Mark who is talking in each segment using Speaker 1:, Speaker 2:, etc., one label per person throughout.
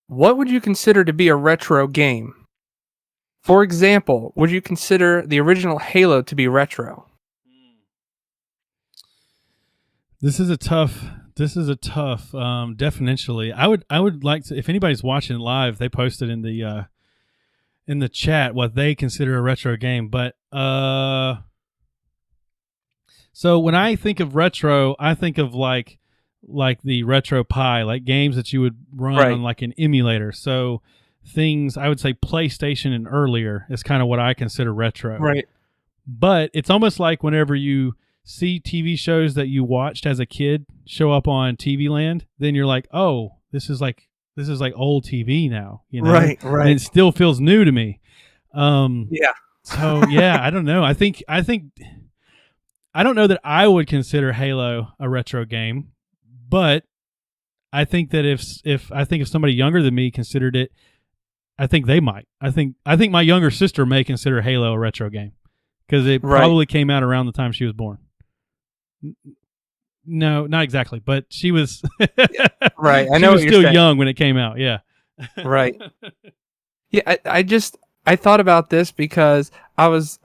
Speaker 1: What would you consider to be a retro game? For example, would you consider the original Halo to be retro?
Speaker 2: This is a tough. Definitionally, I would like to. If anybody's watching live, they posted in the chat what they consider a retro game. But so when I think of retro, I think of like the Retro Pi, like games that you would run on like an emulator. So things I would say PlayStation and earlier is kind of what I consider retro.
Speaker 1: Right.
Speaker 2: But it's almost like whenever you see TV shows that you watched as a kid show up on TV Land, then you're like, oh, this is like old TV now, you know?
Speaker 1: Right.
Speaker 2: And it still feels new to me.
Speaker 1: Yeah.
Speaker 2: So yeah, I don't know. I don't know that I would consider Halo a retro game, but I think that if somebody younger than me considered it, I think they might. I think my younger sister may consider Halo a retro game because it probably came out around the time she was born. No, not exactly, but she was
Speaker 1: right. I
Speaker 2: she
Speaker 1: know
Speaker 2: was
Speaker 1: what
Speaker 2: still
Speaker 1: you're saying.
Speaker 2: young when it came out. Yeah,
Speaker 1: Right. Yeah, I thought about this because I was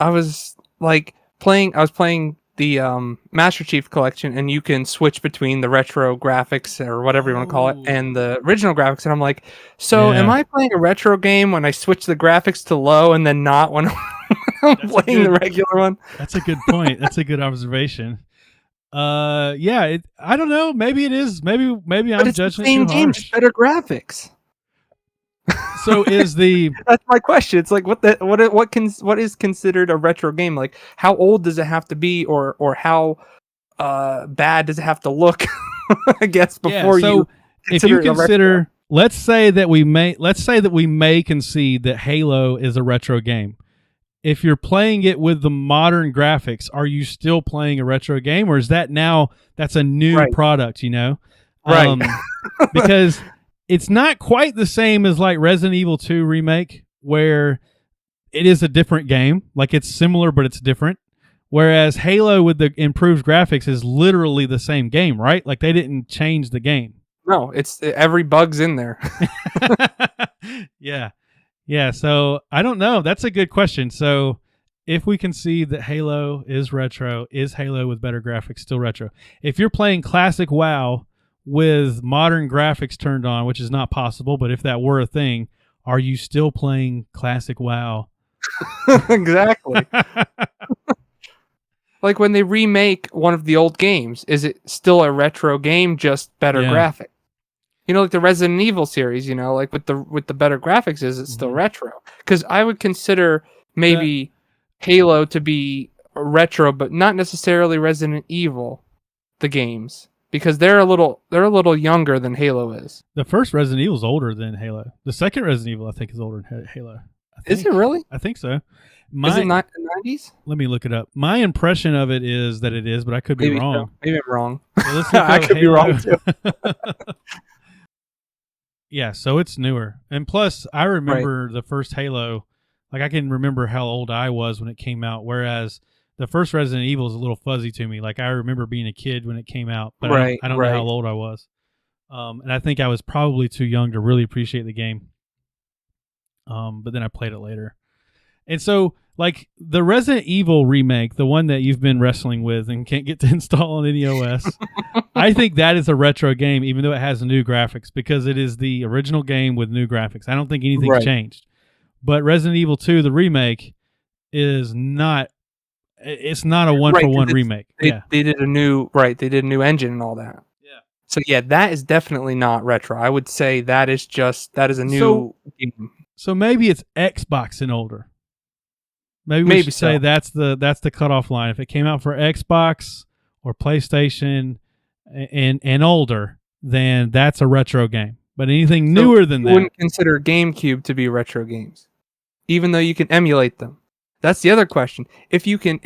Speaker 1: playing the Master Chief Collection, and you can switch between the retro graphics or whatever you want to call it and the original graphics, and I'm like, so am I playing a retro game when I switch the graphics to low and then not when I'm playing the regular one?
Speaker 2: That's a good point. That's a good observation. Yeah, I don't know. Maybe it is. Maybe I'm judging
Speaker 1: the same
Speaker 2: it too
Speaker 1: game,
Speaker 2: harsh.
Speaker 1: just better graphics.
Speaker 2: So is the
Speaker 1: that's my question. It's like what is considered a retro game? Like how old does it have to be, or how bad does it have to look? I guess before you
Speaker 2: if you consider, let's say that we may concede that Halo is a retro game. If you're playing it with the modern graphics, are you still playing a retro game, or is that's a new product? You know,
Speaker 1: right?
Speaker 2: Because it's not quite the same as like Resident Evil 2 remake, where it is a different game. Like it's similar, but it's different. Whereas Halo with the improved graphics is literally the same game, right? Like they didn't change the game.
Speaker 1: No, it's every bug's in there.
Speaker 2: Yeah. So I don't know. That's a good question. So if we concede that Halo is retro, is Halo with better graphics still retro? If you're playing classic WoW with modern graphics turned on, which is not possible, but if that were a thing, are you still playing classic WoW?
Speaker 1: Exactly. Like when they remake one of the old games, is it still a retro game, just better graphics? You know, like the Resident Evil series, you know, like with the better graphics, is it still retro? Because I would consider maybe Halo to be retro, but not necessarily Resident Evil, the games. Because they're a little younger than Halo is.
Speaker 2: The first Resident Evil is older than Halo. The second Resident Evil, I think, is older than Halo.
Speaker 1: Is it really?
Speaker 2: I think so.
Speaker 1: Is it not the 90s?
Speaker 2: Let me look it up. My impression of it is that it is, but I could be wrong.
Speaker 1: So. Maybe I'm wrong.
Speaker 2: So
Speaker 1: I could be wrong too.
Speaker 2: Yeah, so it's newer. And plus, I remember the first Halo. Like I can remember how old I was when it came out, whereas the first Resident Evil is a little fuzzy to me. Like I remember being a kid when it came out, but I don't know how old I was. And I think I was probably too young to really appreciate the game. But then I played it later. And so like the Resident Evil remake, the one that you've been wrestling with and can't get to install on any OS, I think that is a retro game, even though it has new graphics, because it is the original game with new graphics. I don't think anything's changed. But Resident Evil 2, the remake, is not. It's not a one-for-one remake.
Speaker 1: They did a new engine and all that. Yeah. So yeah, that is definitely not retro. I would say that is a new game.
Speaker 2: So maybe it's Xbox and older. Maybe we should say that's the cutoff line. If it came out for Xbox or PlayStation and older, then that's a retro game. But anything newer than that,
Speaker 1: you wouldn't consider GameCube to be retro games, even though you can emulate them. That's the other question. If you can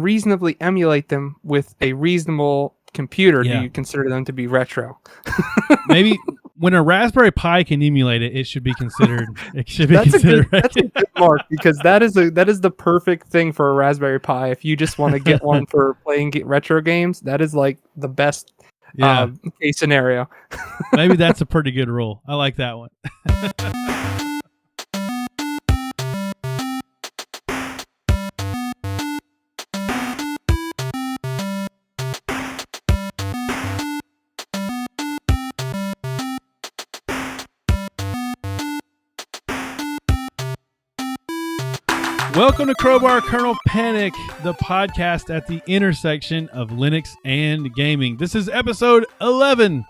Speaker 1: reasonably emulate them with a reasonable computer, do you consider them to be retro?
Speaker 2: Maybe when a Raspberry Pi can emulate it, it should be considered. It should be considered.
Speaker 1: That's a good mark, because that is the perfect thing for a Raspberry Pi. If you just want to get one for playing retro games, that is like the best. case scenario.
Speaker 2: Maybe that's a pretty good rule. I like that one. Welcome to Crowbar Kernel Panic, the podcast at the intersection of Linux and gaming. This is episode 11.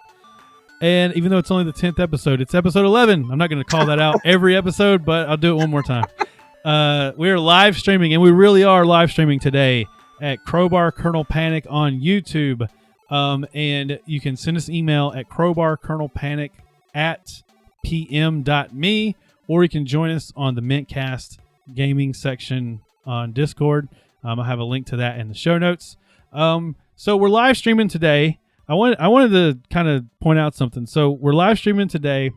Speaker 2: And even though it's only the 10th episode, it's episode 11. I'm not going to call that out every episode, but I'll do it one more time. We are live streaming, and we really are live streaming today at Crowbar Kernel Panic on YouTube. And you can send us email at crowbarkernelpanic@pm.me, or you can join us on the Mintcast gaming section on Discord. I'll have a link to that in the show notes. So we're live streaming today. I wanted to kind of point out something. So we're live streaming today,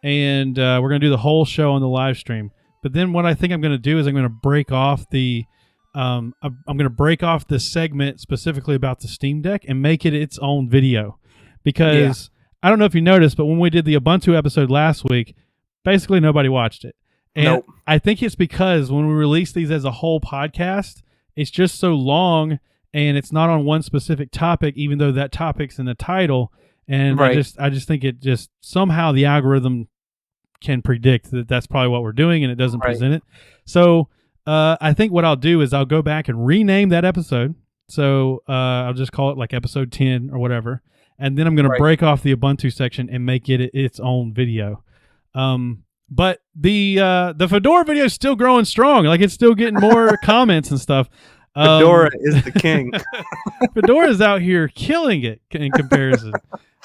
Speaker 2: and we're going to do the whole show on the live stream. But then what I think I'm going to do is I'm going to break off the I'm going to break off this segment specifically about the Steam Deck and make it its own video, because I don't know if you noticed, but when we did the Ubuntu episode last week, basically nobody watched it. And
Speaker 1: nope.
Speaker 2: I think it's because when we release these as a whole podcast, it's just so long and it's not on one specific topic, even though that topic's in the title. And I just think it just somehow the algorithm can predict that that's probably what we're doing, and it doesn't present it. So I think what I'll do is I'll go back and rename that episode. So I'll just call it like episode 10 or whatever. And then I'm going to break off the Ubuntu section and make it its own video. But the Fedora video is still growing strong. Like, it's still getting more comments and stuff.
Speaker 1: Fedora is the king.
Speaker 2: Fedora is out here killing it in comparison.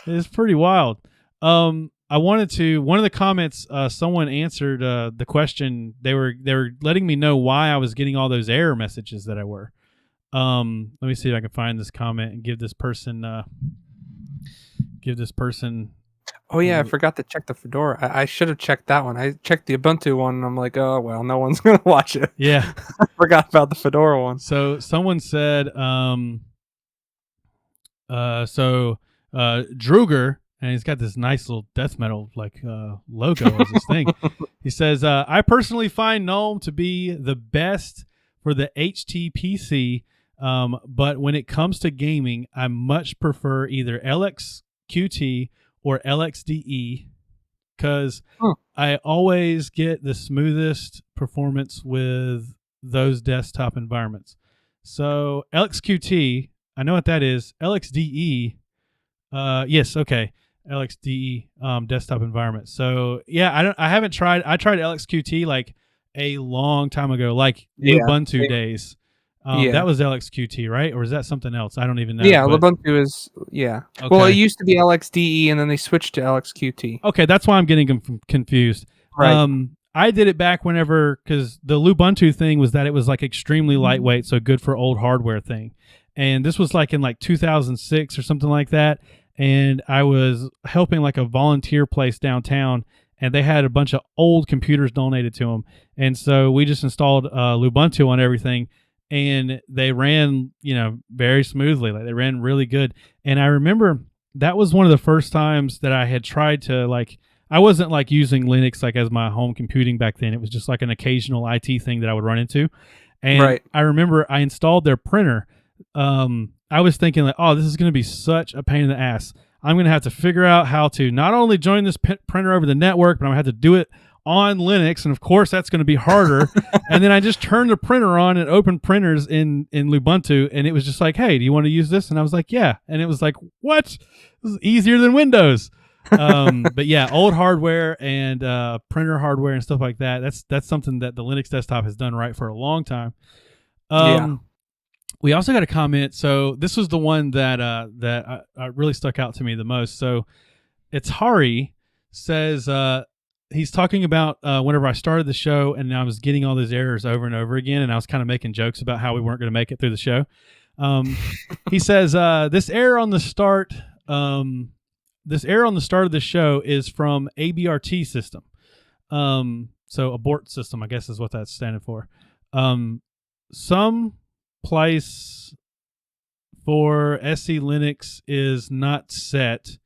Speaker 2: It's pretty wild. I wanted to, one of the comments, someone answered the question. They were letting me know why I was getting all those error messages that I were. Let me see if I can find this comment and give this person.
Speaker 1: Oh yeah, I forgot to check the Fedora. I should have checked that one. I checked the Ubuntu one, and I'm like, oh well, no one's gonna watch it.
Speaker 2: Yeah,
Speaker 1: I forgot about the Fedora one.
Speaker 2: So someone said, Druger, and he's got this nice little death metal like logo as his thing. He says, I personally find GNOME to be the best for the HTPC, but when it comes to gaming, I much prefer either LXQT or LXDE, because I always get the smoothest performance with those desktop environments. So LXQT, I know what that is. LXDE, yes, okay, LXDE desktop environment. So yeah, I haven't tried. I tried LXQT like a long time ago, like Ubuntu days. That was LXQT, right? Or is that something else? I don't even know.
Speaker 1: Yeah, Ubuntu is, Okay. Well, it used to be LXDE, and then they switched to LXQT.
Speaker 2: Okay, that's why I'm getting confused. Right. I did it back whenever, because the Lubuntu thing was that it was like extremely lightweight, so good for old hardware thing. And this was like in like 2006 or something like that. And I was helping like a volunteer place downtown, and they had a bunch of old computers donated to them. And so we just installed Lubuntu on everything. And they ran, very smoothly. Like, they ran really good. And I remember that was one of the first times that I had tried to, like, I wasn't like using Linux like as my home computing back then. It was just like an occasional IT thing that I would run into. And I remember I installed their printer. I was thinking like, oh, this is going to be such a pain in the ass. I'm going to have to figure out how to not only join this printer over the network, but I'm going to have to do it on Linux, and of course that's going to be harder. And then I just turned the printer on and opened printers in Lubuntu, and it was just like, hey, do you want to use this? And I was like, yeah. And it was like, what? This is easier than Windows. But yeah, old hardware and printer hardware and stuff like that. That's something that the Linux desktop has done right for a long time. We also got a comment. So this was the one that really stuck out to me the most. So it's Hari says, he's talking about whenever I started the show and I was getting all those errors over and over again, and I was kind of making jokes about how we weren't going to make it through the show. He says this error on the start of the show is from ABRT system. So abort system, I guess is what that's standing for. Some place for SC Linux is not set.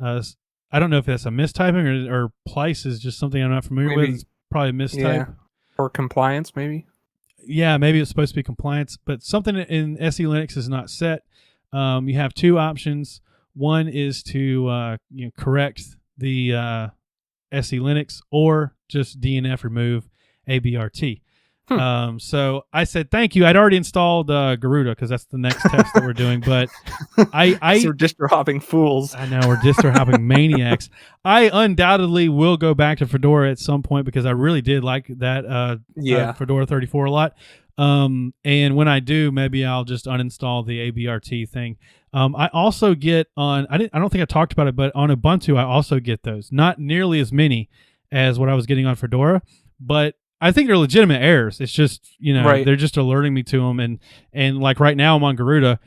Speaker 2: I don't know if that's a mistyping or Plice is just something I'm not familiar with. It's probably a mistype.
Speaker 1: Yeah. Or compliance, maybe.
Speaker 2: Yeah, maybe it's supposed to be compliance, but something in SE Linux is not set. You have two options. One is to correct the SE Linux, or just DNF remove ABRT. So I said thank you. I'd already installed Garuda because that's the next test that we're doing. But we're
Speaker 1: distro hopping fools.
Speaker 2: I know, we're distro hopping maniacs. I undoubtedly will go back to Fedora at some point because I really did like that Fedora 34 a lot. And when I do, maybe I'll just uninstall the ABRT thing. I also get on. I don't think I talked about it, but on Ubuntu I also get those. Not nearly as many as what I was getting on Fedora, but I think they're legitimate errors. It's just, they're just alerting me to them. And like right now I'm on Garuda.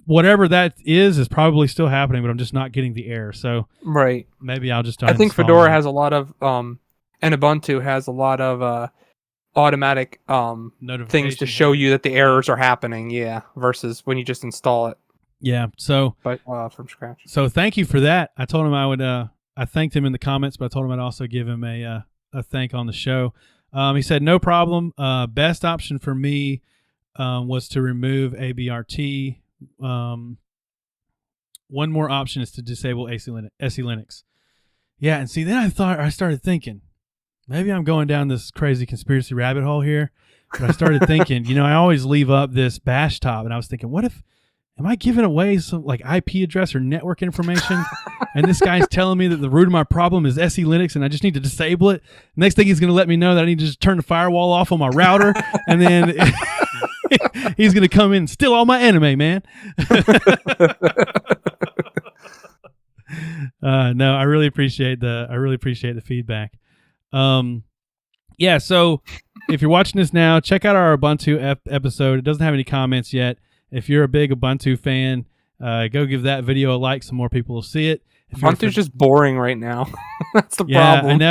Speaker 2: Whatever that is probably still happening, but I'm just not getting the error. So maybe I'll just uninstall.
Speaker 1: I think Fedora has a lot of, and Ubuntu has a lot of automatic things to show you that the errors are happening. Yeah, versus when you just install it.
Speaker 2: Yeah. So,
Speaker 1: but from scratch.
Speaker 2: So thank you for that. I told him I would. I thanked him in the comments, but I told him I'd also give him a thank on the show. He said, no problem. Best option for me was to remove ABRT. One more option is to disable SE Linux. Yeah, and see, then I started thinking, maybe I'm going down this crazy conspiracy rabbit hole here. But I started thinking, I always leave up this bash top, and I was thinking, am I giving away some like IP address or network information? And this guy's telling me that the root of my problem is SE Linux and I just need to disable it. Next thing he's going to let me know that I need to just turn the firewall off on my router. And then he's going to come in and steal all my anime, man. No, I really appreciate the feedback. Yeah. So if you're watching this now, check out our Ubuntu episode. It doesn't have any comments yet. If you're a big Ubuntu fan, go give that video a like so more people will see it.
Speaker 1: Ubuntu's just boring right now. That's the problem.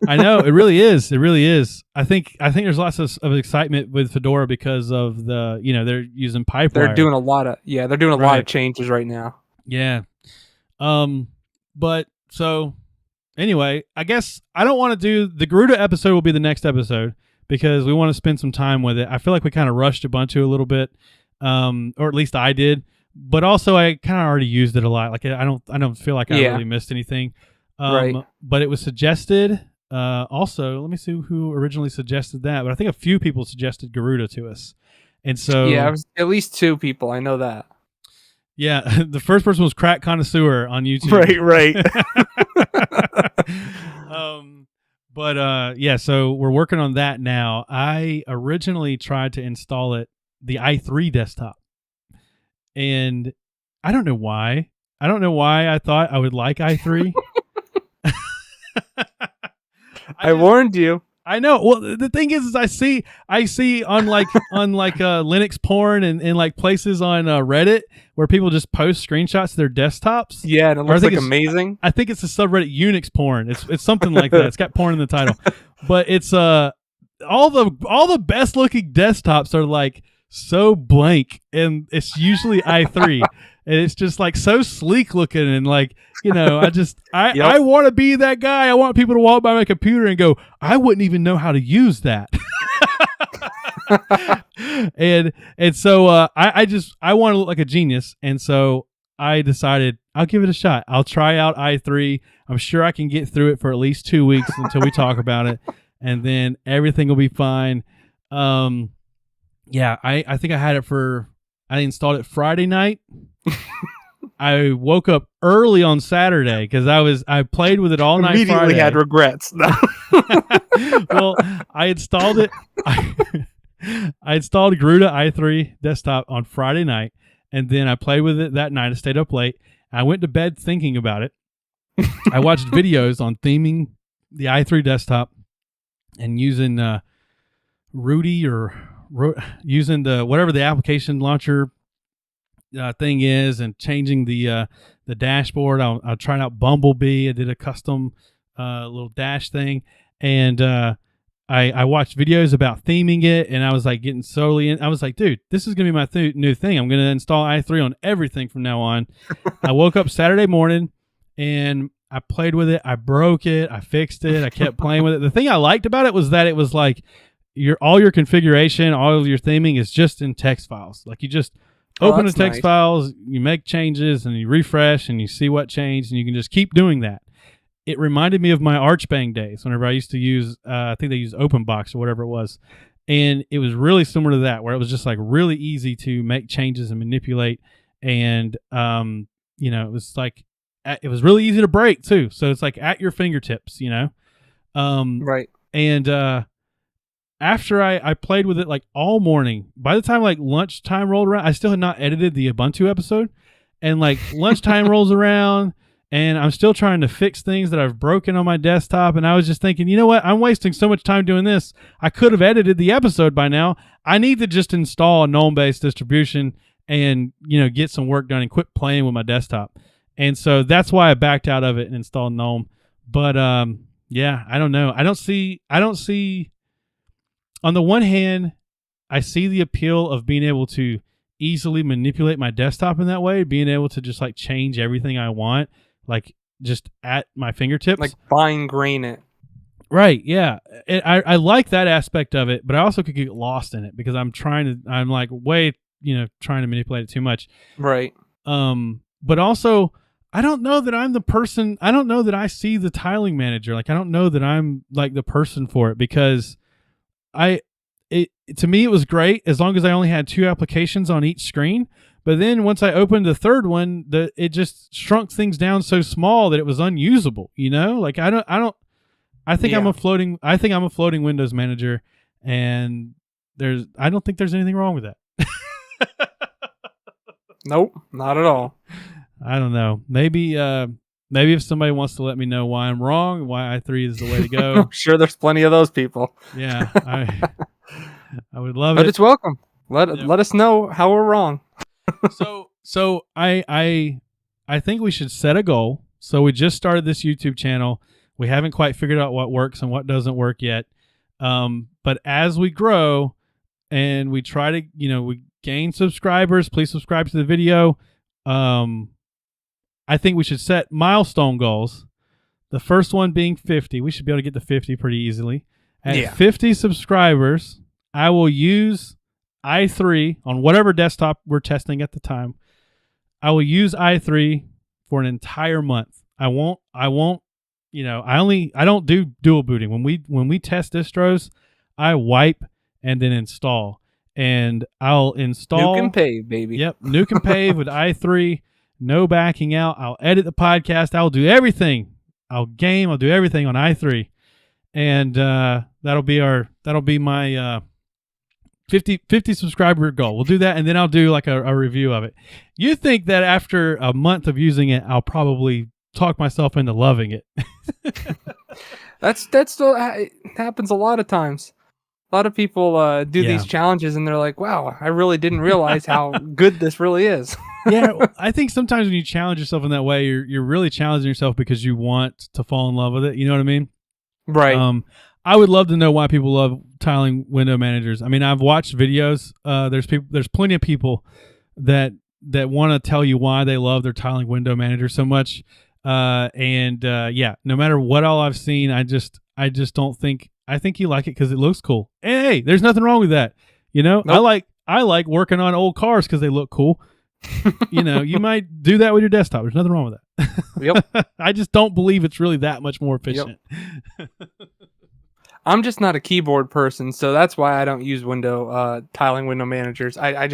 Speaker 2: I know. It really is. It really is. I think there's lots of excitement with Fedora because of the, they're using Pipewire.
Speaker 1: They're doing a lot of changes right now.
Speaker 2: Yeah. But so anyway, I guess I don't want to do the Garuda episode will be the next episode because we want to spend some time with it. I feel like we kind of rushed Ubuntu a little bit. Or at least I did, but also I kind of already used it a lot. Like I don't feel like I really missed anything. But it was suggested. Also, let me see who originally suggested that. But I think a few people suggested Garuda to us, and so
Speaker 1: it was at least two people. I know that.
Speaker 2: Yeah, the first person was Crack Connoisseur on YouTube.
Speaker 1: Right.
Speaker 2: But so we're working on that now. I originally tried to install the i3 desktop, and I don't know why I thought I would like i3.
Speaker 1: I warned you.
Speaker 2: I know. Well, the thing is I see on Linux porn and like places on Reddit where people just post screenshots of their desktops.
Speaker 1: Yeah, and it looks amazing.
Speaker 2: I think it's the subreddit Unix porn. It's something like that. It's got porn in the title, but it's all the best looking desktops are like so blank, and it's usually i3, and it's just like so sleek looking, and like I want to be that guy. I want people to walk by my computer and go, I wouldn't even know how to use that. and so I want to look like a genius, and so I decided I'll give it a shot. I'll try out i3. I'm sure I can get through it for at least 2 weeks until we talk about it, and then everything will be fine. Yeah, I think I installed it Friday night. I woke up early on Saturday because I played with it all night.
Speaker 1: Immediately
Speaker 2: Friday.
Speaker 1: Had regrets.
Speaker 2: Well, I installed it. I installed Garuda i3 desktop on Friday night, and then I played with it that night. I stayed up late. I went to bed thinking about it. I watched videos on theming the i3 desktop and using Rudy using the whatever the application launcher thing is, and changing the dashboard. I tried out Bumblebee. I did a custom little dash thing, and I watched videos about theming it, and I was like getting slowly in. I was like, dude, this is gonna be my new thing. I'm gonna install i3 on everything from now on. I woke up Saturday morning and I played with it. I broke it. I fixed it. I kept playing with it. The thing I liked about it was that it was like all your configuration, all of your theming is just in text files. Like you just open the text files, you make changes, and you refresh, and you see what changed, and you can just keep doing that. It reminded me of my Archbang days whenever I used to use, I think they used OpenBox or whatever it was. And it was really similar to that, where it was just like really easy to make changes and manipulate. And, it was like, it was really easy to break too. So it's like at your fingertips,
Speaker 1: Right.
Speaker 2: And after I played with it like all morning, by the time like lunchtime rolled around, I still had not edited the Ubuntu episode. And like lunchtime rolls around, and I'm still trying to fix things that I've broken on my desktop. And I was just thinking, you know what? I'm wasting so much time doing this. I could have edited the episode by now. I need to just install a GNOME-based distribution and, get some work done and quit playing with my desktop. And so that's why I backed out of it and installed GNOME. But, yeah, I don't know. I don't see, on the one hand, I see the appeal of being able to easily manipulate my desktop in that way, being able to just like change everything I want, like just at my fingertips,
Speaker 1: like fine grain it.
Speaker 2: Right. Yeah. I like that aspect of it, but I also could get lost in it because I'm like way, trying to manipulate it too much.
Speaker 1: Right.
Speaker 2: But also I don't know that I'm the person. I don't know that I see the tiling manager. Like, I don't know that I'm like the person for it, because to me, it was great as long as I only had 2 applications on each screen. But then once I opened the third one, it just shrunk things down so small that it was unusable. Like I think I'm a floating Windows manager, and I don't think there's anything wrong with that.
Speaker 1: Nope, not at all.
Speaker 2: I don't know. Maybe if somebody wants to let me know why I'm wrong, why i3 is the way to go.
Speaker 1: I'm sure there's plenty of those people.
Speaker 2: Yeah, I would love it.
Speaker 1: But it's welcome. Let us know how we're wrong.
Speaker 2: So I think we should set a goal. So we just started this YouTube channel. We haven't quite figured out what works and what doesn't work yet. But as we grow and we try to, we gain subscribers, please subscribe to the video. I think we should set milestone goals. The first one being 50. We should be able to get to 50 pretty easily. At 50 subscribers, I will use i3 on whatever desktop we're testing at the time. I will use i3 for an entire month. I don't do dual booting. When we test distros, I wipe and then install. And I'll install
Speaker 1: Nuke and pave, baby.
Speaker 2: Yep, nuke and pave with i3, no backing out. I'll edit the podcast. I'll do everything. I'll do everything on i3. And that'll be my 50 subscriber goal. We'll do that, and then I'll do like a review of it. You think that after a month of using it, I'll probably talk myself into loving it?
Speaker 1: That's still, it happens a lot of times. A lot of people do these challenges, and they're like, "Wow, I really didn't realize how good this really is."
Speaker 2: Yeah, I think sometimes when you challenge yourself in that way, you're really challenging yourself because you want to fall in love with it. You know what I mean?
Speaker 1: Right.
Speaker 2: I would love to know why people love tiling window managers. I mean, I've watched videos. There's plenty of people that want to tell you why they love their tiling window manager so much. No matter what all I've seen, I just don't think. I think you like it because it looks cool. And hey, there's nothing wrong with that. Nope. I like working on old cars because they look cool. You might do that with your desktop. There's nothing wrong with that.
Speaker 1: Yep.
Speaker 2: I just don't believe it's really that much more efficient.
Speaker 1: Yep. I'm just not a keyboard person, so that's why I don't use tiling window managers. I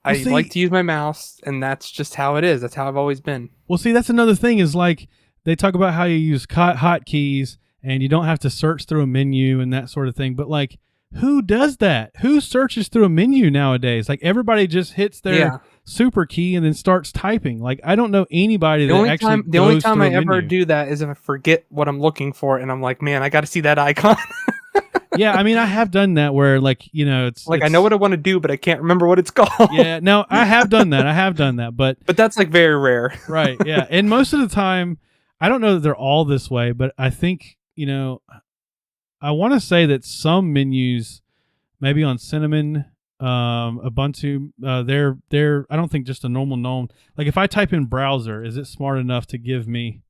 Speaker 1: like to use my mouse, and that's just how it is. That's how I've always been.
Speaker 2: Well, see, that's another thing is like they talk about how you use hotkeys and you don't have to search through a menu and that sort of thing. But like, who does that? Who searches through a menu nowadays? Like everybody just hits their super key and then starts typing. Like I don't know anybody that actually
Speaker 1: The only time I ever do that is if I forget what I'm looking for and I'm like, man, I got to see that icon.
Speaker 2: Yeah, I mean, I have done that where like, it's
Speaker 1: like I know what I want to do, but I can't remember what it's called.
Speaker 2: Yeah, no, I have done that. But
Speaker 1: that's like very rare.
Speaker 2: Right, yeah. And most of the time, I don't know that they're all this way, but I think, I want to say that some menus, maybe on Cinnamon, Ubuntu, they're I don't think just a normal GNOME. Like if I type in browser, is it smart enough to give me?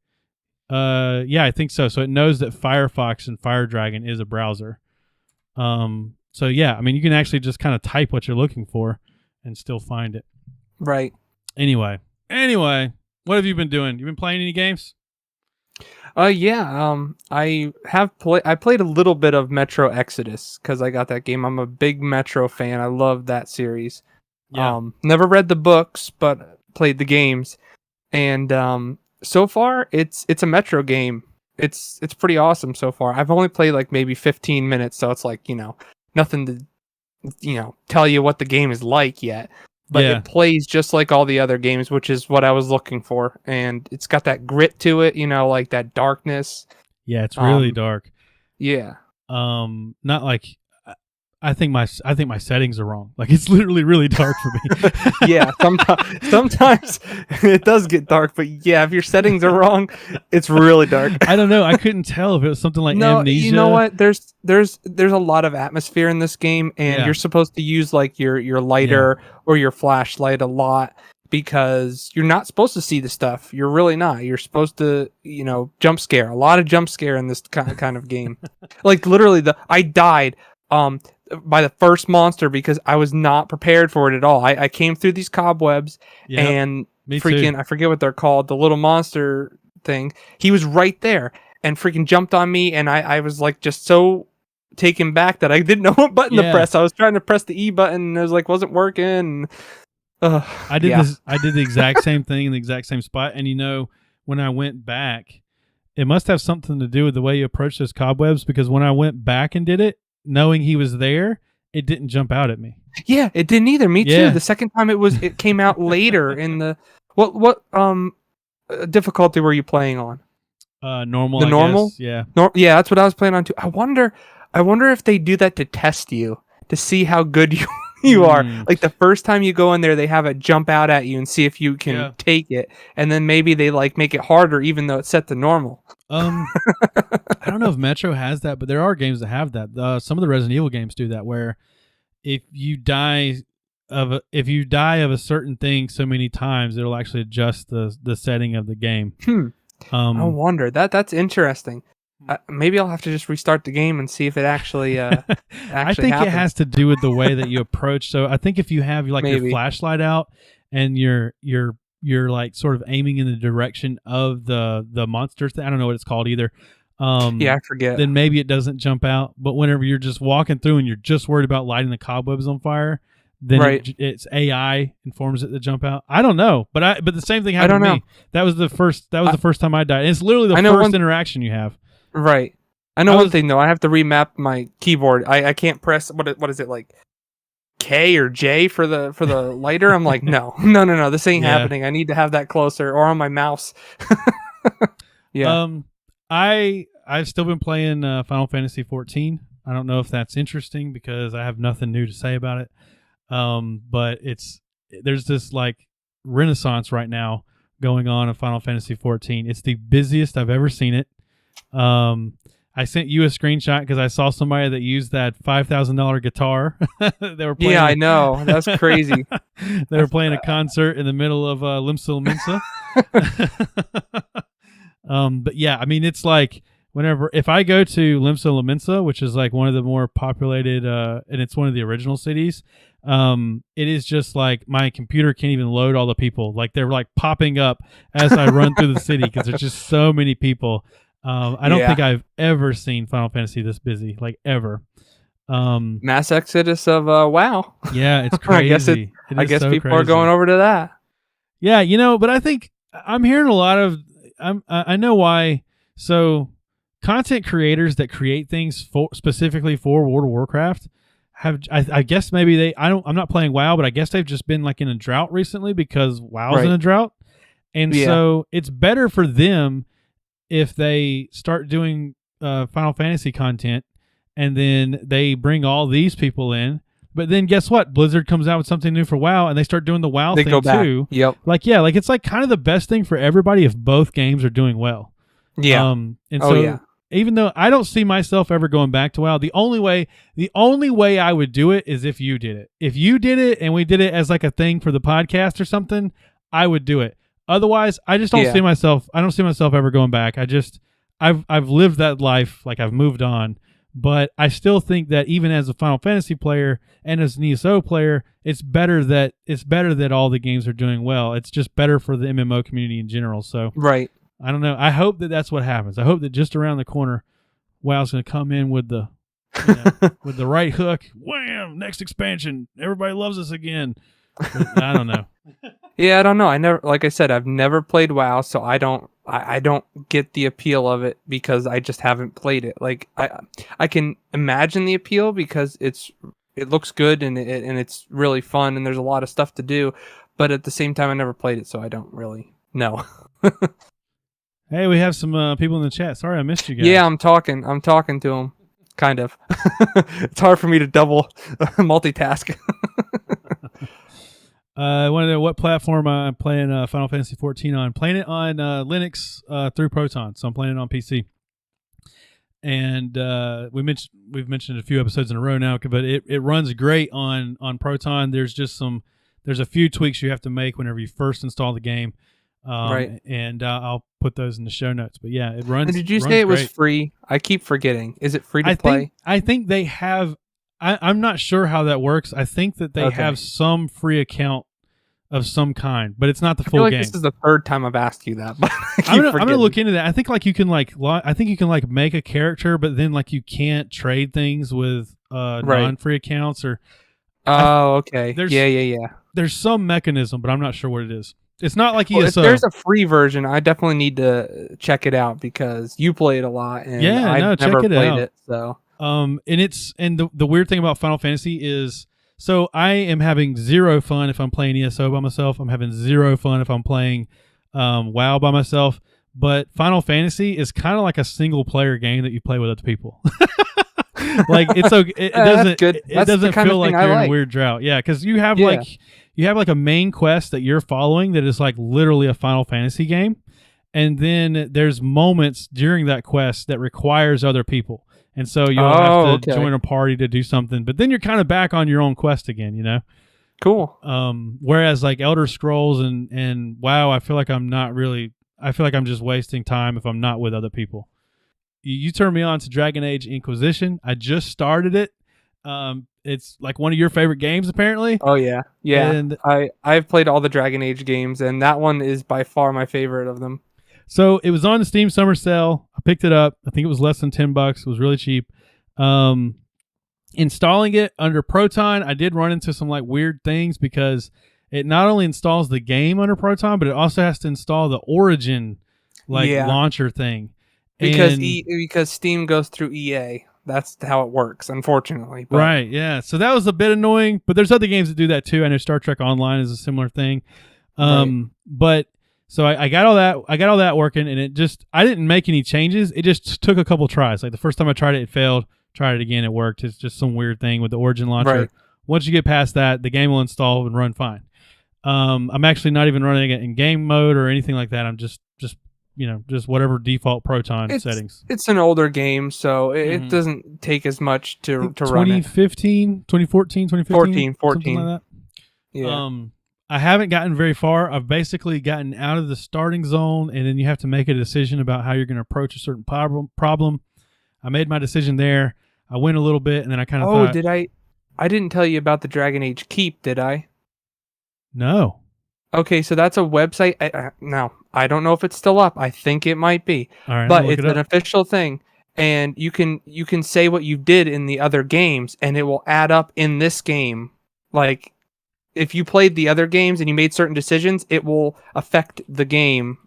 Speaker 2: Yeah, I think so. So it knows that Firefox and FireDragon is a browser. So yeah, I mean, you can actually just kind of type what you're looking for and still find it.
Speaker 1: Right.
Speaker 2: Anyway, what have you been doing? You been playing any games?
Speaker 1: Yeah. I played a little bit of Metro Exodus because I got that game. I'm a big Metro fan. I love that series.
Speaker 2: Yeah.
Speaker 1: Never read the books, but played the games. And so far, it's a Metro game. It's pretty awesome so far. I've only played like maybe 15 minutes, so it's like, nothing to tell you what the game is like yet. But it plays just like all the other games, which is what I was looking for. And it's got that grit to it, like that darkness.
Speaker 2: Yeah, it's really dark.
Speaker 1: Yeah.
Speaker 2: Not like I think my settings are wrong. Like it's literally really dark for me.
Speaker 1: Yeah, sometimes it does get dark, but yeah, if your settings are wrong, it's really dark.
Speaker 2: I don't know. I couldn't tell if it was something like Amnesia.
Speaker 1: You know what? There's a lot of atmosphere in this game, and you're supposed to use like your lighter or your flashlight a lot because you're not supposed to see the stuff. You're really not. You're supposed to, jump scare. A lot of jump scare in this kind of game. Like literally, I died by the first monster because I was not prepared for it at all. I came through these cobwebs and freaking, I forget what they're called, the little monster thing. He was right there and freaking jumped on me, and I was like just so taken back that I didn't know what button to press. I was trying to press the E button and it was like wasn't working.
Speaker 2: I did the exact same thing in the exact same spot, and when I went back, it must have something to do with the way you approach those cobwebs, because when I went back and did it, knowing he was there, it didn't jump out at me.
Speaker 1: Yeah, it didn't either. Me too. The second time it came out later in the what difficulty were you playing on?
Speaker 2: Normal.
Speaker 1: The normal?
Speaker 2: Guess. Yeah.
Speaker 1: Yeah, that's what I was playing on too. I wonder if they do that to test you, to see how good you are. Like the first time you go in there, they have it jump out at you and see if you can take it, and then maybe they like make it harder even though it's set to normal.
Speaker 2: I don't know if Metro has that, but there are games that have that. Some of the Resident Evil games do that, where if you die of a certain thing so many times, it'll actually adjust the setting of the game.
Speaker 1: I wonder. That's interesting. Maybe I'll have to just restart the game and see if it actually
Speaker 2: I think
Speaker 1: happens.
Speaker 2: It has to do with the way that you approach. So I think if you have your flashlight out and you're like sort of aiming in the direction of the monster thing, I don't know what it's called either.
Speaker 1: I forget.
Speaker 2: Then maybe it doesn't jump out. But whenever you're just walking through and you're just worried about lighting the cobwebs on fire, then it's AI informs it to jump out. I don't know, but the same thing happened to me. That was the first time I died. And it's literally the first interaction you have.
Speaker 1: Right. I know one thing though. I have to remap my keyboard. I can't press what is it, like K or J for the lighter? I'm like, no. This ain't happening. I need to have that closer or on my mouse. Yeah.
Speaker 2: I've still been playing Final Fantasy 14. I don't know if that's interesting because I have nothing new to say about it. But there's this like renaissance right now going on in Final Fantasy 14. It's the busiest I've ever seen it. I sent you a screenshot because I saw somebody that used that $5,000 guitar. They were playing.
Speaker 1: Yeah, I know. That's crazy.
Speaker 2: They were playing a concert in the middle of Limsa Lominsa. But yeah, I mean, it's like if I go to Limsa Lominsa, which is like one of the more populated, and it's one of the original cities, it is just like my computer can't even load all the people. Like they're like popping up as I run through the city because there's just so many people. I don't think I've ever seen Final Fantasy this busy, like ever.
Speaker 1: Mass exodus of WoW.
Speaker 2: Yeah, it's crazy.
Speaker 1: I guess people are going over to that.
Speaker 2: Yeah, but I think I'm hearing a lot of. I know why. So, content creators that create things specifically for World of Warcraft have. I guess maybe I'm not playing WoW, but I guess they've just been like in a drought recently because WoW's in a drought, and so it's better for them if they start doing Final Fantasy content and then they bring all these people in. But then guess what? Blizzard comes out with something new for WoW and they start doing the WoW thing too.
Speaker 1: Yep.
Speaker 2: Like it's like kind of the best thing for everybody if both games are doing well.
Speaker 1: Yeah.
Speaker 2: And so even though I don't see myself ever going back to WoW, the only way I would do it is if you did it. If you did it and we did it as like a thing for the podcast or something, I would do it. Otherwise, I just don't see myself. I don't see myself ever going back. I've lived that life. Like, I've moved on. But I still think that even as a Final Fantasy player and as an ESO player, it's better that all the games are doing well. It's just better for the MMO community in general. So
Speaker 1: right.
Speaker 2: I don't know. I hope that that's what happens. I hope that just around the corner, WoW's going to come in with the with the right hook. Wham! Next expansion. Everybody loves us again. But I don't know.
Speaker 1: Yeah, I don't know. Like I said, I've never played WoW, so I don't get the appeal of it because I just haven't played it. Like I can imagine the appeal because it looks good and it's really fun and there's a lot of stuff to do, but at the same time I never played it, so I don't really know.
Speaker 2: Hey, we have some people in the chat. Sorry, I missed you guys.
Speaker 1: Yeah, I'm talking to them. Kind of. It's hard for me to double multitask.
Speaker 2: I want to know what platform I'm playing Final Fantasy 14 on. Playing it on Linux through Proton, so I'm playing it on PC. And we've mentioned it a few episodes in a row now, but it runs great on Proton. There's a few tweaks you have to make whenever you first install the game. Right. And I'll put those in the show notes. But yeah, it runs.
Speaker 1: And did you say it was free? I keep forgetting. Is it free to play?
Speaker 2: I think they have. I'm not sure how that works. I think that they have some free account of some kind, but it's not the full game.
Speaker 1: This is the third time I've asked you that. But
Speaker 2: I'm gonna look into that. I think you can make a character, but then like you can't trade things with non-free accounts or.
Speaker 1: Oh, okay. Yeah.
Speaker 2: There's some mechanism, but I'm not sure what it is. It's not like ESO.
Speaker 1: If there's a free version, I definitely need to check it out because you play it a lot, and I've never played it. So.
Speaker 2: And the weird thing about Final Fantasy is, so I am having zero fun if I'm playing ESO by myself. I'm having zero fun if I'm playing WoW by myself. But Final Fantasy is kind of like a single player game that you play with other people. Like it's okay. It doesn't feel like you're in a weird drought. Yeah, because you have like a main quest that you're following that is like literally a Final Fantasy game, and then there's moments during that quest that requires other people. And so you'll have to join a party to do something, but then you're kind of back on your own quest again, you know?
Speaker 1: Cool.
Speaker 2: Whereas like Elder Scrolls and WoW, I feel like I'm just wasting time if I'm not with other people. You turned me on to Dragon Age Inquisition. I just started it. It's like one of your favorite games, apparently.
Speaker 1: Oh yeah. And I've played all the Dragon Age games, and that one is by far my favorite of them.
Speaker 2: So it was on the Steam Summer Sale. I picked it up. I think it was less than $10. It was really cheap. Installing it under Proton, I did run into some like weird things because it not only installs the game under Proton, but it also has to install the Origin launcher thing.
Speaker 1: Because Steam goes through EA. That's how it works, unfortunately. But.
Speaker 2: Right, yeah. So that was a bit annoying, but there's other games that do that too. I know Star Trek Online is a similar thing. But so I got all that working, and I didn't make any changes. It just took a couple tries. Like the first time I tried it, it failed. Tried it again, it worked. It's just some weird thing with the Origin launcher.
Speaker 1: Right.
Speaker 2: Once you get past that, the game will install and run fine. I'm actually not even running it in game mode or anything like that. I'm just whatever default Proton settings.
Speaker 1: It's an older game, so it doesn't take as much to run it.
Speaker 2: 2014, 2015?
Speaker 1: 14.
Speaker 2: Something like that.
Speaker 1: Yeah.
Speaker 2: I haven't gotten very far. I've basically gotten out of the starting zone, and then you have to make a decision about how you're going to approach a certain problem. I made my decision there. I went a little bit, and then I kind of thought...
Speaker 1: did I? I didn't tell you about the Dragon Age Keep, did I?
Speaker 2: No.
Speaker 1: Okay, so that's a website. Now, I don't know if it's still up. I think it might be.
Speaker 2: All right,
Speaker 1: but it's an official thing, and you can say what you did in the other games, and it will add up in this game. Like, if you played the other games and you made certain decisions, it will affect the game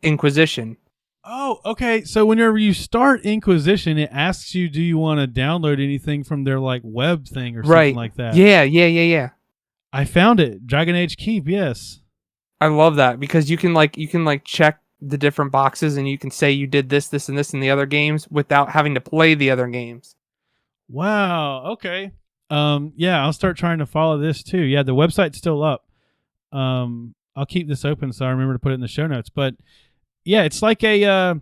Speaker 1: Inquisition.
Speaker 2: Oh, okay. So whenever you start Inquisition, it asks you, do you want to download anything from their like web thing or something like that?
Speaker 1: Yeah.
Speaker 2: I found it. Dragon Age Keep, yes.
Speaker 1: I love that because you can check the different boxes and you can say you did this, and this in the other games without having to play the other games.
Speaker 2: Wow. Okay. Yeah, I'll start trying to follow this too. Yeah, the website's still up. I'll keep this open so I remember to put it in the show notes. But yeah, it's like a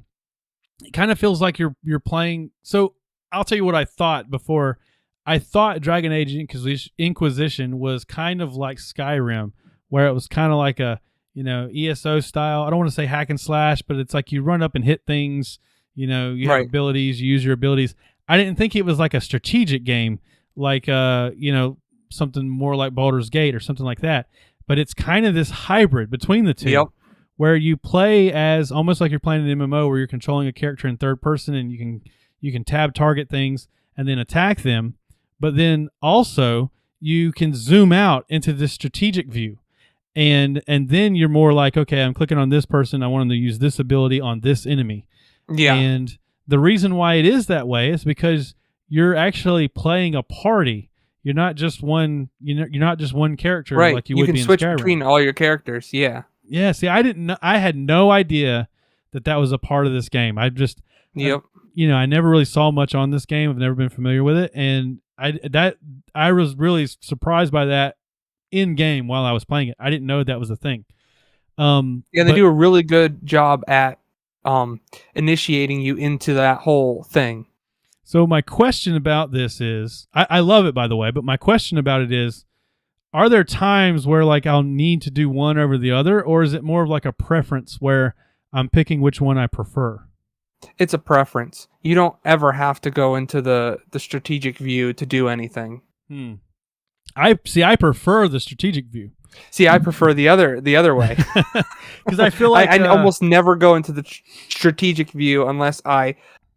Speaker 2: it kind of feels like you're playing. So I'll tell you what I thought before. I thought Dragon Age Inquisition was kind of like Skyrim, where it was kind of like a, ESO style. I don't want to say hack and slash, but it's like you run up and hit things. You have abilities, you use your abilities. I didn't think it was like a strategic game, like something more like Baldur's Gate or something like that. But it's kind of this hybrid between the two, where you play as almost like you're playing an MMO, where you're controlling a character in third person, and you can tab target things and then attack them. But then also you can zoom out into this strategic view, and then you're more like, okay, I'm clicking on this person, I want them to use this ability on this enemy. Yeah. And the reason why it is that way is because you're actually playing a party. You're not just one. You're not just one character, like you would be in Skyrim. You can switch between
Speaker 1: all your characters. Yeah.
Speaker 2: Yeah. See, I had no idea that was a part of this game. I just.
Speaker 1: Yep.
Speaker 2: I never really saw much on this game. I've never been familiar with it, and I was really surprised by that in game while I was playing it. I didn't know that was a thing.
Speaker 1: They do a really good job at initiating you into that whole thing.
Speaker 2: So my question about this is, I love it, by the way, but my question about it is, are there times where like I'll need to do one over the other, or is it more of like a preference where I'm picking which one I prefer?
Speaker 1: It's a preference. You don't ever have to go into the strategic view to do anything.
Speaker 2: I prefer the strategic view.
Speaker 1: See, I prefer the other way.
Speaker 2: Because I feel like
Speaker 1: I almost never go into the strategic view unless I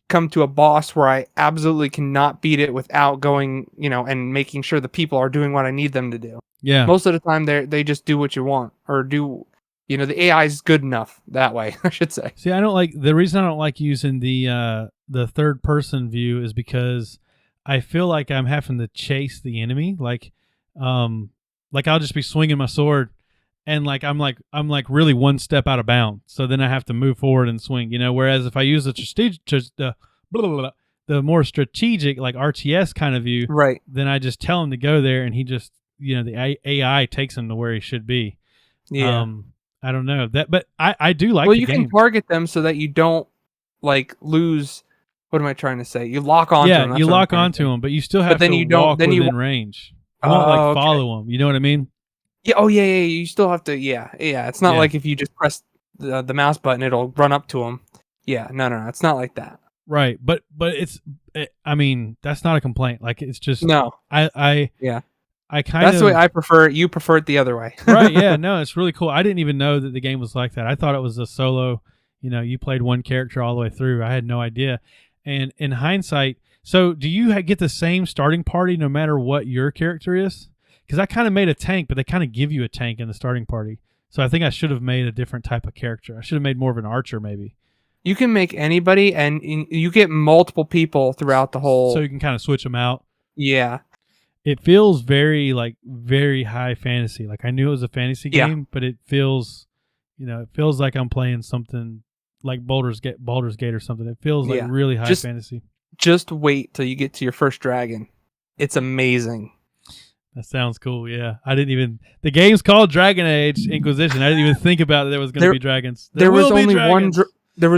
Speaker 1: come to a boss where I absolutely cannot beat it without going, and making sure the people are doing what I need them to do.
Speaker 2: Yeah.
Speaker 1: Most of the time they just do what you want, or do, the AI is good enough that way, I should say.
Speaker 2: See, the reason I don't like using the third person view is because I feel like I'm having to chase the enemy. Like I'll just be swinging my sword, and I'm really one step out of bounds. So then I have to move forward and swing. Whereas if I use the more strategic, like RTS kind of view,
Speaker 1: right,
Speaker 2: then I just tell him to go there, and he just the AI takes him to where he should be.
Speaker 1: Yeah.
Speaker 2: I don't know that, but I do like.
Speaker 1: Well,
Speaker 2: the
Speaker 1: you
Speaker 2: game.
Speaker 1: can target them so that you don't lose. What am I trying to say? You lock onto them.
Speaker 2: Yeah, you lock onto them, but you still have to walk within range. You won't follow them. You know what I mean?
Speaker 1: Yeah. Oh, yeah. You still have to. Yeah. It's not like if you just press the mouse button, it'll run up to them. Yeah. No. It's not like that.
Speaker 2: Right. But I mean, that's not a complaint. Like, it's just
Speaker 1: no.
Speaker 2: Yeah.
Speaker 1: That's the way I prefer it. You prefer it the other way.
Speaker 2: Right. Yeah. No, it's really cool. I didn't even know that the game was like that. I thought it was a solo. You played one character all the way through. I had no idea. And in hindsight, so do you get the same starting party no matter what your character is? Because I kind of made a tank, but they kind of give you a tank in the starting party. So I think I should have made a different type of character. I should have made more of an archer, maybe.
Speaker 1: You can make anybody, and you get multiple people throughout the whole.
Speaker 2: So you can kind of switch them out.
Speaker 1: Yeah.
Speaker 2: It feels very high fantasy. Like, I knew it was a fantasy game, but it feels, it feels like I'm playing something like Baldur's Gate or something. It feels like really high fantasy. Just
Speaker 1: wait till you get to your first dragon. It's amazing.
Speaker 2: That sounds cool. Yeah, the game's called Dragon Age Inquisition. I didn't even think about it. There was going to be dragons.
Speaker 1: There was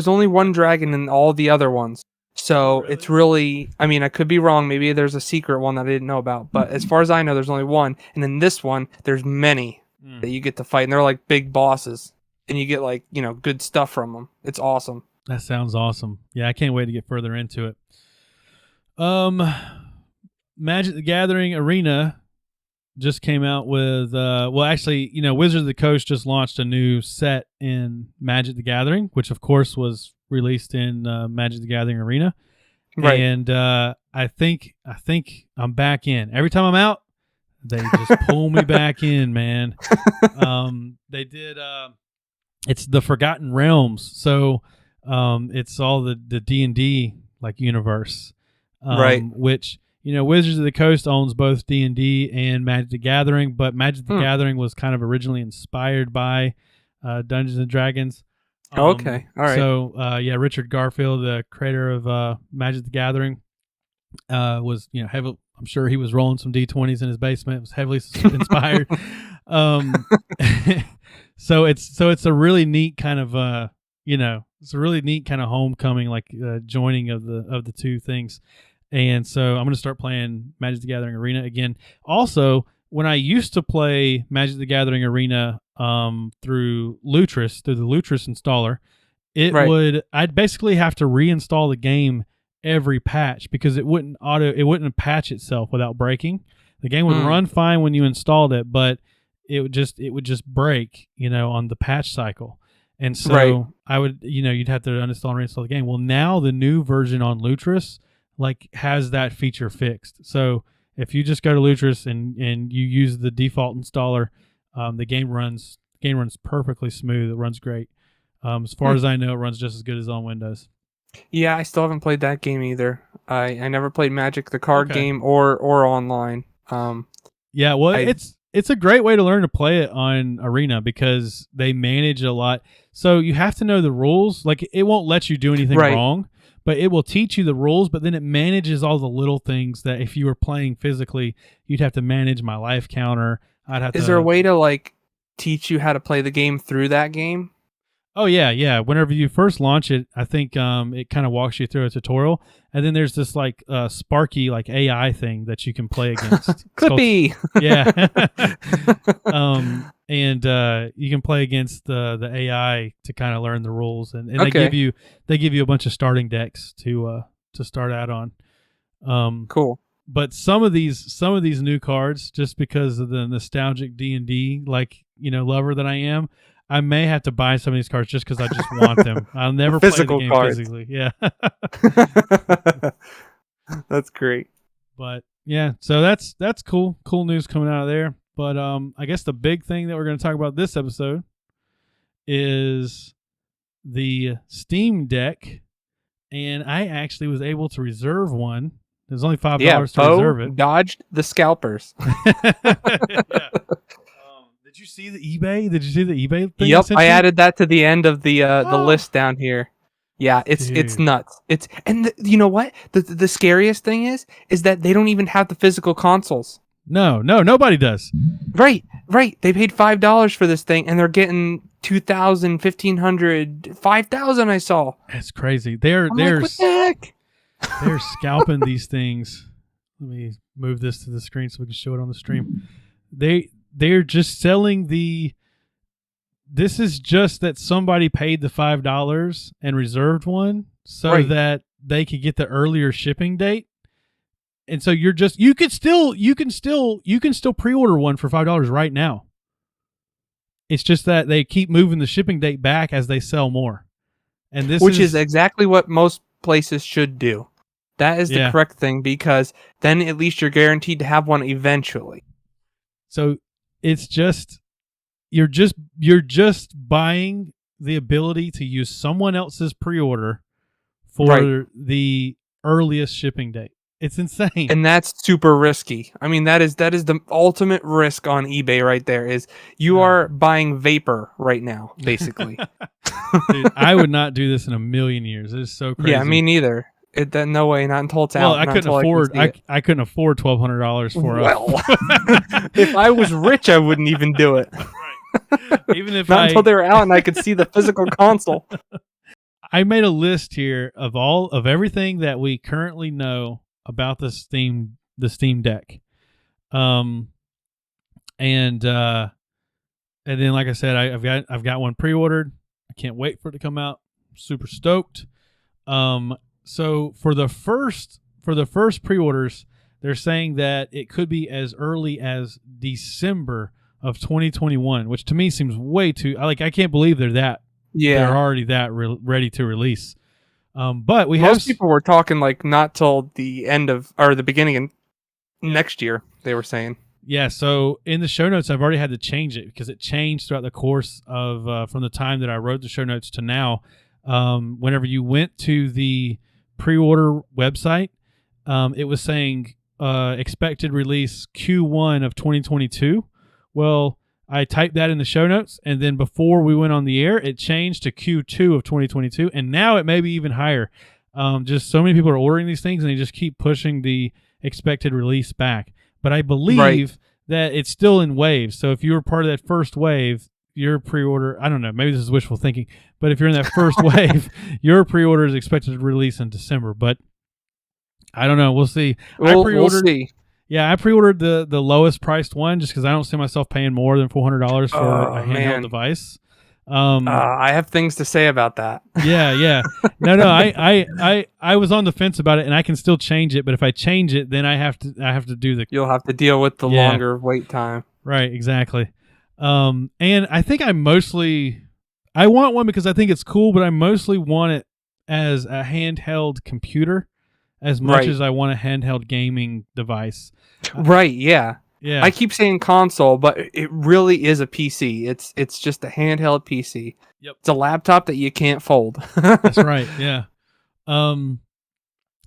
Speaker 1: only one dragon in all the other ones. So really? It's really, I could be wrong. Maybe there's a secret one that I didn't know about. But as far as I know, there's only one. And then this one, there's many that you get to fight. And they're like big bosses. And you get good stuff from them. It's awesome.
Speaker 2: That sounds awesome. Yeah, I can't wait to get further into it. Magic the Gathering Arena just came out with, Wizards of the Coast just launched a new set in Magic the Gathering, which of course was released in Magic the Gathering Arena. Right. And I think I'm back in. Every time I'm out, they just pull me back in, man. They did it's the Forgotten Realms. So it's all the D&D universe.
Speaker 1: Right.
Speaker 2: Which, Wizards of the Coast owns both D&D and Magic the Gathering, but Magic the Gathering was kind of originally inspired by Dungeons and Dragons.
Speaker 1: Okay. All right.
Speaker 2: So, Richard Garfield, the creator of Magic the Gathering, was, heavily, I'm sure he was rolling some D20s in his basement. It was heavily inspired. So it's a really neat kind of, it's a really neat kind of homecoming, like joining of the two things. And so I'm going to start playing Magic the Gathering Arena again. Also, when I used to play Magic the Gathering Arena through the Lutris installer, I'd basically have to reinstall the game every patch because it wouldn't patch itself without breaking. The game would run fine when you installed it, but it would just break, on the patch cycle. And so I would, you'd have to uninstall and reinstall the game. Well, now the new version on Lutris has that feature fixed. So if you just go to Lutris and you use the default installer, the game runs perfectly smooth. It runs great. As far as I know, it runs just as good as on Windows.
Speaker 1: Yeah, I still haven't played that game either. I never played Magic the card game or online.
Speaker 2: Yeah, well, it's a great way to learn to play it on Arena because they manage a lot. So you have to know the rules. Like, it won't let you do anything wrong, but it will teach you the rules, but then it manages all the little things that if you were playing physically, you'd have to manage my life counter. Is there a way to teach you how to play the game through that game? Oh, yeah. Whenever you first launch it, I think it kind of walks you through a tutorial, and then there's this Sparky AI thing that you can play against.
Speaker 1: Clippy.
Speaker 2: And you can play against the AI to kind of learn the rules, and they give you a bunch of starting decks to start out on.
Speaker 1: Cool.
Speaker 2: But some of these new cards, just because of the nostalgic D&D lover that I am, I may have to buy some of these cards just because I just want them. I'll never play the game physically. Yeah.
Speaker 1: That's great.
Speaker 2: But yeah, so that's cool. Cool news coming out of there. But I guess the big thing that we're going to talk about this episode is the Steam Deck, and I actually was able to reserve one. There's only $5 to reserve it.
Speaker 1: Dodged the scalpers.
Speaker 2: Yeah. Did you see the eBay? Did you see the eBay thing?
Speaker 1: Yep, I added that to the end of the list down here. Yeah, it's nuts. You know what? The scariest thing is that they don't even have the physical consoles.
Speaker 2: No, nobody does.
Speaker 1: Right. They paid $5 for this thing, and they're getting 2,000, 1,500, 5,000. I saw.
Speaker 2: That's crazy. They're
Speaker 1: what the heck?
Speaker 2: They're scalping these things. Let me move this to the screen so we can show it on the stream. They're just selling this is just that somebody paid the $5 and reserved one so that they could get the earlier shipping date. And so you can still pre-order one for $5 right now. It's just that they keep moving the shipping date back as they sell more. And
Speaker 1: which is exactly what most places should do. That is the correct thing, because then at least you're guaranteed to have one eventually.
Speaker 2: So it's just you're just buying the ability to use someone else's pre-order for the earliest shipping date. It's insane.
Speaker 1: And that's super risky. I mean, that is the ultimate risk on eBay right there. Is you are buying vapor right now, basically.
Speaker 2: Dude, I would not do this in a million years. It is so crazy.
Speaker 1: Yeah, me neither. No way, not until it's out.
Speaker 2: Well, I couldn't afford $1,200 for
Speaker 1: it. If I was rich, I wouldn't even do it.
Speaker 2: Right. Even if
Speaker 1: not until they were out and I could see the physical console.
Speaker 2: I made a list here of everything that we currently know about the Steam Deck, and then like I said, I've got one pre-ordered. I can't wait for it to come out. I'm super stoked. So for the first pre-orders, they're saying that it could be as early as December of 2021, which to me seems way too. I can't believe they're already that ready to release. But most
Speaker 1: people were talking not till the end of or the beginning of next year. They were saying.
Speaker 2: Yeah. So in the show notes, I've already had to change it because it changed throughout the course of from the time that I wrote the show notes to now. Whenever you went to the pre-order website, it was saying expected release Q1 of 2022. Well, I typed that in the show notes, and then before we went on the air, it changed to Q2 of 2022, and now it may be even higher. Just so many people are ordering these things, and they just keep pushing the expected release back. But I believe that it's still in waves. So if you were part of that first wave, your pre-order, I don't know, maybe this is wishful thinking, but if you're in that first wave, your pre-order is expected to release in December. But I don't know. We'll see.
Speaker 1: We'll see.
Speaker 2: Yeah, I pre-ordered the lowest priced one just because I don't see myself paying more than $400 for a handheld device.
Speaker 1: I have things to say about that.
Speaker 2: Yeah. No. I was on the fence about it, and I can still change it. But if I change it, then I have to do the.
Speaker 1: You'll have to deal with the longer wait time.
Speaker 2: Right. Exactly. And I think I want one because I think it's cool, but I mostly want it as a handheld computer as much as I want a handheld gaming device.
Speaker 1: Right. Yeah.
Speaker 2: Yeah.
Speaker 1: I keep saying console, but it really is a PC. It's just a handheld PC.
Speaker 2: Yep.
Speaker 1: It's a laptop that you can't fold.
Speaker 2: That's right. Yeah.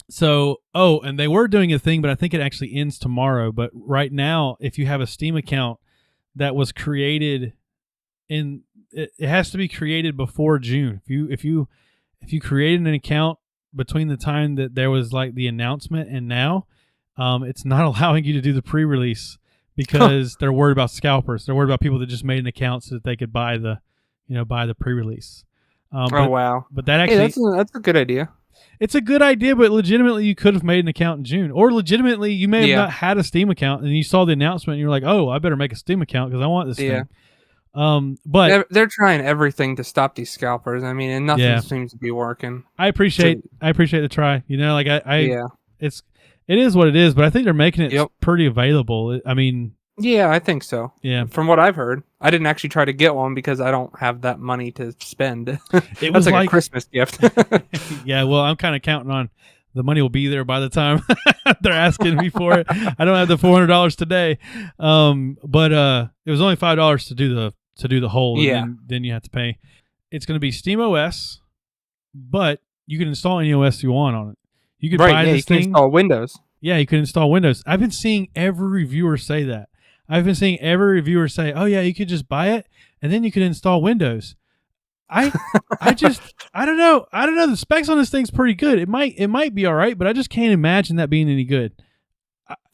Speaker 2: So, and they were doing a thing, but I think it actually ends tomorrow. But right now, if you have a Steam account that was created it has to be created before June. If you created an account between the time that there was like the announcement and now, it's not allowing you to do the pre-release because they're worried about scalpers. They're worried about people that just made an account so that they could buy the pre-release.
Speaker 1: Wow!
Speaker 2: But that actually
Speaker 1: that's a good idea.
Speaker 2: It's a good idea, but legitimately you could have made an account in June, or legitimately you may have not had a Steam account and you saw the announcement and you're like, oh, I better make a Steam account because I want this thing.
Speaker 1: But they're trying everything to stop these scalpers. I mean, and nothing seems to be working.
Speaker 2: I appreciate the try. It is what it is, but I think they're making it pretty available. I mean,
Speaker 1: yeah, I think so.
Speaker 2: Yeah,
Speaker 1: from what I've heard, I didn't actually try to get one because I don't have that money to spend.
Speaker 2: It was
Speaker 1: like a Christmas gift.
Speaker 2: Yeah, well, I'm kind of counting on the money will be there by the time they're asking me for it. I don't have the $400 today, but it was only $5 to do the whole.
Speaker 1: Yeah.
Speaker 2: And then you have to pay. It's going to be SteamOS, but you can install any OS you want on it. You could buy this thing.
Speaker 1: You can install Windows.
Speaker 2: Yeah, you can install Windows. I've been seeing every reviewer say that. I've been seeing every reviewer say, "Oh yeah, you could just buy it and then you can install Windows." I don't know. The specs on this thing's pretty good. It might be all right, but I just can't imagine that being any good.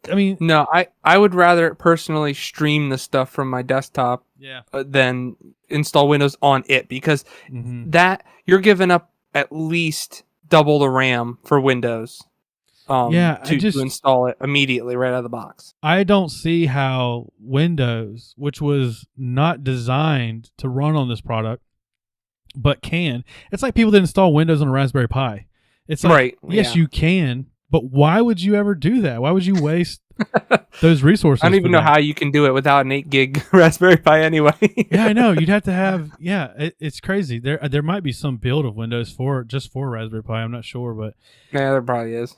Speaker 2: I mean,
Speaker 1: no, I would rather personally stream the stuff from my desktop than install Windows on it because that you're giving up at least double the RAM for Windows. To install it immediately right out of the box.
Speaker 2: I don't see how Windows, which was not designed to run on this product, but can. It's like people that install Windows on a Raspberry Pi. It's like, yes, you can, but why would you ever do that? Why would you waste those resources?
Speaker 1: I don't even know how you can do it without an 8 gig Raspberry Pi anyway.
Speaker 2: Yeah, I know. You'd have to have, it's crazy. There might be some build of Windows for Raspberry Pi. I'm not sure, but.
Speaker 1: Yeah, there probably is.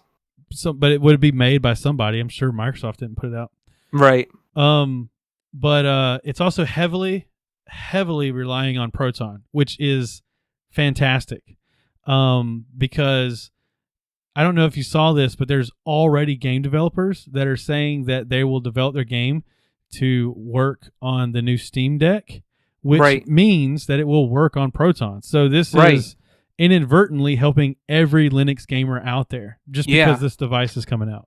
Speaker 2: But it would be made by somebody. I'm sure Microsoft didn't put it out.
Speaker 1: Right.
Speaker 2: But it's also heavily relying on Proton, which is fantastic. Because I don't know if you saw this, but there's already game developers that are saying that they will develop their game to work on the new Steam Deck, which means that it will work on Proton. So this is inadvertently helping every Linux gamer out there just because this device is coming out.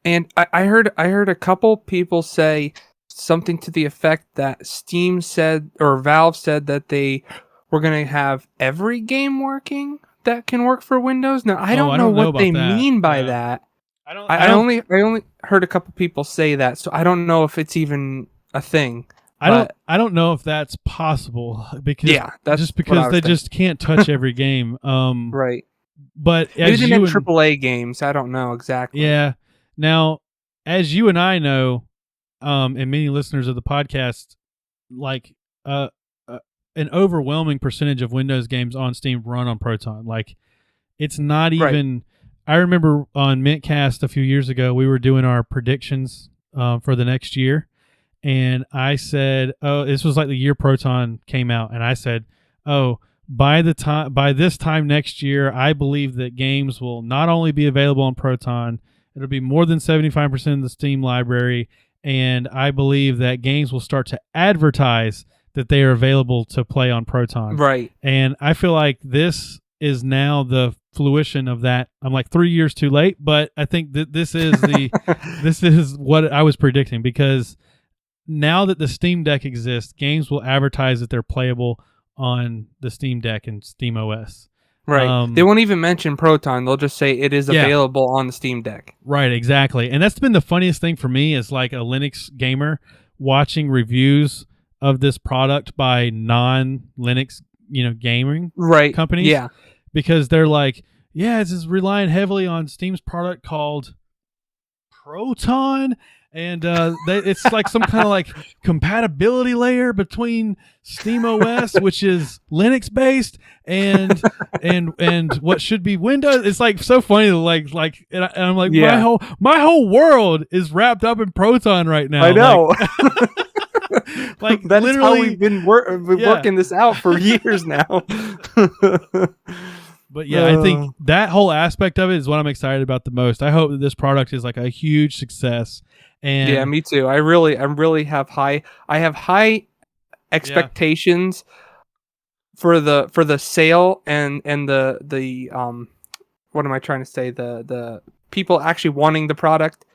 Speaker 1: And I heard a couple people say something to the effect that Steam said or Valve said that they were going to have every game working that can work for Windows. Now I don't know what they mean by that. I only heard a couple people say that, so I don't know if it's even a thing.
Speaker 2: I don't know if that's possible because they just can't touch every game.
Speaker 1: Right.
Speaker 2: But
Speaker 1: maybe they meant AAA games. I don't know exactly.
Speaker 2: Yeah. Now, as you and I know, and many listeners of the podcast, like an overwhelming percentage of Windows games on Steam run on Proton. Like, it's not even. I remember on Mintcast a few years ago, we were doing our predictions for the next year. And I said, this was like the year Proton came out. And I said, by this time next year, I believe that games will not only be available on Proton, it'll be more than 75% of the Steam library. And I believe that games will start to advertise that they are available to play on Proton.
Speaker 1: Right.
Speaker 2: And I feel like this is now the fruition of that. I'm like 3 years too late, but I think that this is this is what I was predicting because now that the Steam Deck exists, games will advertise that they're playable on the Steam Deck and SteamOS.
Speaker 1: Right. They won't even mention Proton. They'll just say it is available on the Steam Deck.
Speaker 2: Right, exactly. And that's been the funniest thing for me as like a Linux gamer watching reviews of this product by non-Linux, gaming companies.
Speaker 1: Yeah.
Speaker 2: Because they're like, this is relying heavily on Steam's product called Proton. And it's like some kind of like compatibility layer between SteamOS, which is Linux based, and what should be Windows. It's like so funny to and I'm like, my whole world is wrapped up in Proton right now.
Speaker 1: I know.
Speaker 2: Like
Speaker 1: that's
Speaker 2: literally,
Speaker 1: how we've been working this out for years now.
Speaker 2: But I think that whole aspect of it is what I'm excited about the most. I hope that this product is like a huge success. And
Speaker 1: yeah, me too. I really have high expectations for the sale and the what am I trying to say? The people actually wanting the product.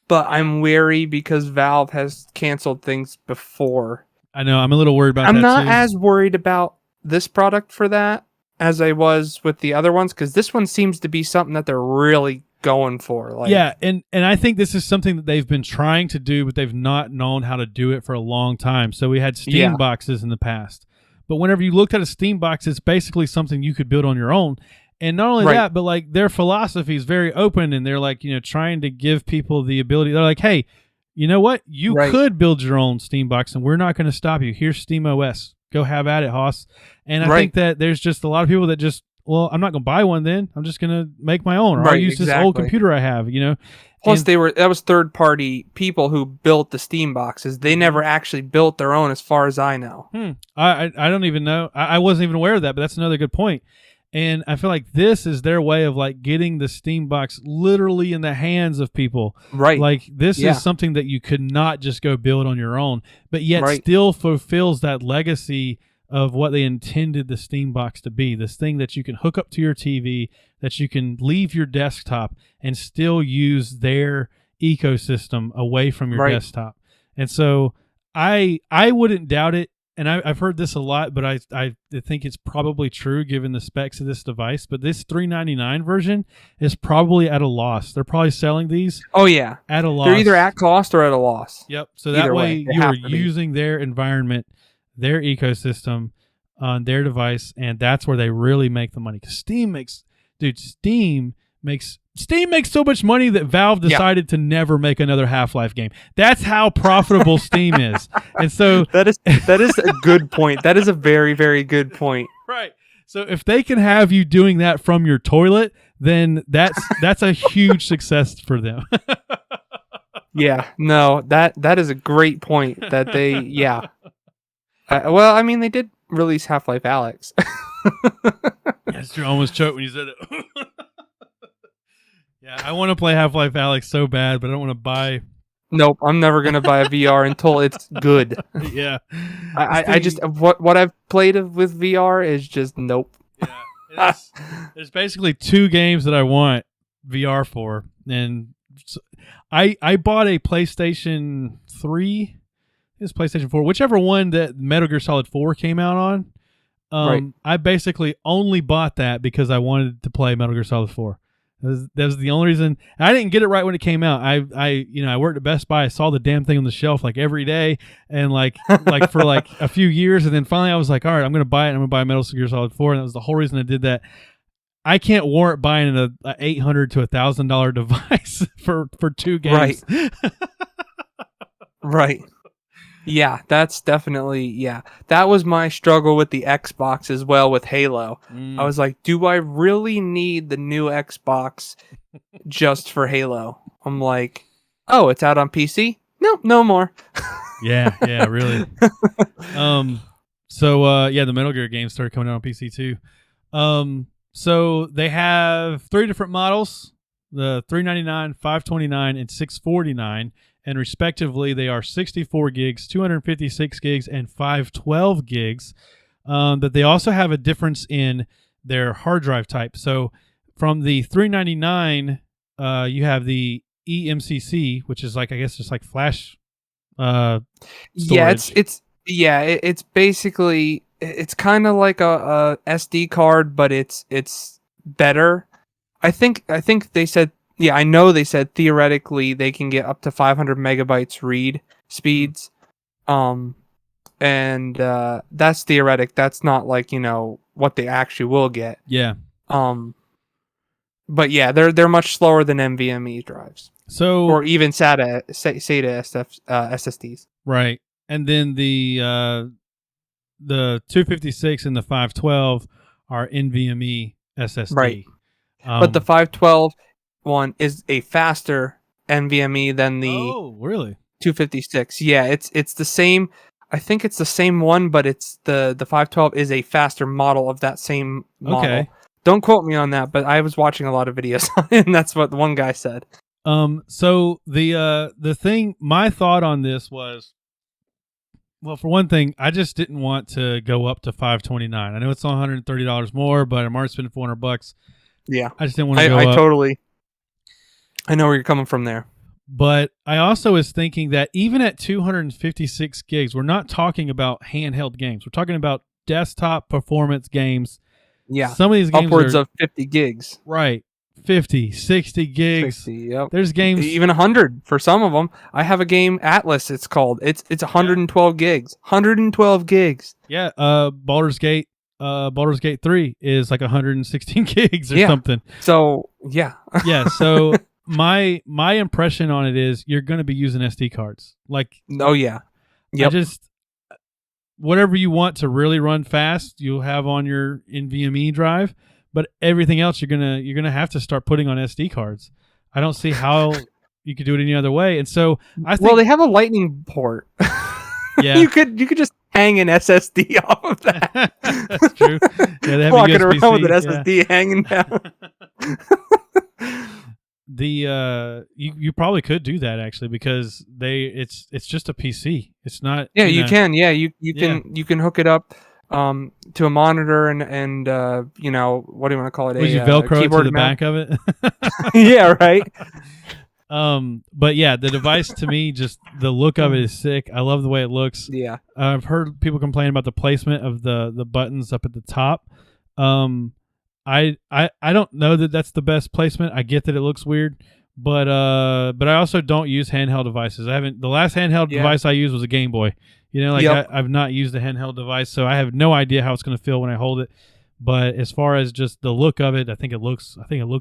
Speaker 1: But I'm wary because Valve has canceled things before.
Speaker 2: I know. I'm a little worried about that.
Speaker 1: I'm not as worried about this product for that as I was with the other ones, because this one seems to be something that they're really going for.
Speaker 2: And I think this is something that they've been trying to do, but they've not known how to do it for a long time. So we had Steam boxes in the past. But whenever you looked at a Steam box, it's basically something you could build on your own. And not only that, but like their philosophy is very open, and they're like, trying to give people the ability. They're like, hey, you know what? You could build your own Steam box, and we're not going to stop you. Here's SteamOS. Go have at it, Hoss. And I think that there's just a lot of people that just, I'm not going to buy one then. I'm just going to make my own. Or I'll use this old computer I have,
Speaker 1: Plus, that was third-party people who built the Steam boxes. They never actually built their own, as far as I know.
Speaker 2: I don't even know. I wasn't even aware of that, but that's another good point. And I feel like this is their way of like getting the Steam box literally in the hands of people.
Speaker 1: Right.
Speaker 2: Like this is something that you could not just go build on your own, but yet still fulfills that legacy of what they intended the Steam box to be. This thing that you can hook up to your TV, that you can leave your desktop and still use their ecosystem away from your desktop. And so I wouldn't doubt it. And I've heard this a lot, but I think it's probably true given the specs of this device. But this $399 version is probably at a loss. They're probably selling these.
Speaker 1: Oh yeah,
Speaker 2: at a loss.
Speaker 1: They're either at cost or at a loss.
Speaker 2: Yep. So that way you are using their environment, their ecosystem on their device, and that's where they really make the money. Because Steam makes so much money that Valve decided to never make another Half-Life game. That's how profitable Steam is. And so
Speaker 1: that is a good point. That is a very, very good point.
Speaker 2: Right. So if they can have you doing that from your toilet, then that's a huge success for them.
Speaker 1: Yeah. No, that is a great point that they well, I mean, they did release Half-Life Alyx.
Speaker 2: That's true. I almost choked when you said it. Yeah, I want to play Half-Life Alyx so bad, but I don't want to buy.
Speaker 1: Nope, I'm never gonna buy a VR until it's good.
Speaker 2: Yeah,
Speaker 1: I just what I've played with VR is just nope.
Speaker 2: Yeah, there's basically two games that I want VR for, and I bought a PlayStation 3. It's PlayStation 4, whichever one that Metal Gear Solid 4 came out on. I basically only bought that because I wanted to play Metal Gear Solid 4. That was the only reason. I didn't get it right when it came out. I worked at Best Buy. I saw the damn thing on the shelf like every day, and like for like a few years, and then finally I was like, all right, I'm gonna buy it. I'm gonna buy Metal Gear Solid 4, and that was the whole reason I did that. I can't warrant buying a $800 to $1,000 device for 2 games.
Speaker 1: Right. Yeah, that's definitely, that was my struggle with the Xbox as well with Halo. I was like, do I really need the new Xbox just for Halo? I'm like, oh, it's out on PC? No, no more.
Speaker 2: Yeah, really. So the Metal Gear games started coming out on PC too. So they have 3 different models, the $399, $529, and $649. And respectively, they are 64 gigs, 256 gigs, and 512 gigs. But they also have a difference in their hard drive type. So from the $399, you have the eMMC, which is like, I guess, just like flash storage.
Speaker 1: It's basically, it's kind of like a SD card, but it's better. I think they said, I know they said theoretically they can get up to 500 megabytes read speeds. And that's theoretic. That's not like, what they actually will get.
Speaker 2: Yeah.
Speaker 1: But yeah, they're much slower than NVMe drives.
Speaker 2: So,
Speaker 1: or even SATA SSDs.
Speaker 2: Right. And then the 256 and the 512 are NVMe SSD.
Speaker 1: Right. But the 512 one is a faster NVMe than the
Speaker 2: really?
Speaker 1: 256. Yeah, it's the same. I think it's the same one, but it's the 512 is a faster model of that same model.
Speaker 2: Okay.
Speaker 1: Don't quote me on that, but I was watching a lot of videos on it, and that's what the one guy said.
Speaker 2: So the thing, my thought on this was, well, for one thing, I just didn't want to go up to $529. I know it's $130 more, but I'm already spending $400.
Speaker 1: Yeah,
Speaker 2: I just didn't want to go up.
Speaker 1: I know where you're coming from there.
Speaker 2: But I also was thinking that even at 256 gigs, we're not talking about handheld games. We're talking about desktop performance games.
Speaker 1: Yeah.
Speaker 2: Some of these games
Speaker 1: upwards of 50 gigs.
Speaker 2: Right. 50, 60 gigs.
Speaker 1: 60, yep.
Speaker 2: There's games
Speaker 1: even 100 for some of them. I have a game, Atlas it's called. It's 112 gigs. 112 gigs.
Speaker 2: Yeah, Baldur's Gate 3 is like 116 gigs or something.
Speaker 1: So, yeah.
Speaker 2: Yeah, so my impression on it is you're going to be using SD cards. Like,
Speaker 1: oh yeah. Yep.
Speaker 2: Whatever you want to really run fast, you'll have on your NVMe drive, but everything else you're gonna have to start putting on SD cards. I don't see how you could do it any other way. And so I think,
Speaker 1: well, they have a Lightning port.
Speaker 2: Yeah,
Speaker 1: you could just hang an SSD off of that.
Speaker 2: That's true. Yeah, they have
Speaker 1: walking
Speaker 2: a USB-C,
Speaker 1: around with an SSD hanging down.
Speaker 2: You probably could do that actually, because it's just a PC. It's not.
Speaker 1: Yeah, you can. Yeah, you can hook it up to a monitor and what do you want to call it?
Speaker 2: Would you Velcro
Speaker 1: keyboard
Speaker 2: to the back of it?
Speaker 1: Yeah, right.
Speaker 2: But yeah, the device to me, just the look of it is sick. I love the way it looks.
Speaker 1: Yeah.
Speaker 2: I've heard people complain about the placement of the buttons up at the top. I don't know that that's the best placement. I get that it looks weird, but I also don't use handheld devices. The last handheld device I used was a Game Boy. I've not used a handheld device, so I have no idea how it's going to feel when I hold it. But as far as just the look of it, I think it looks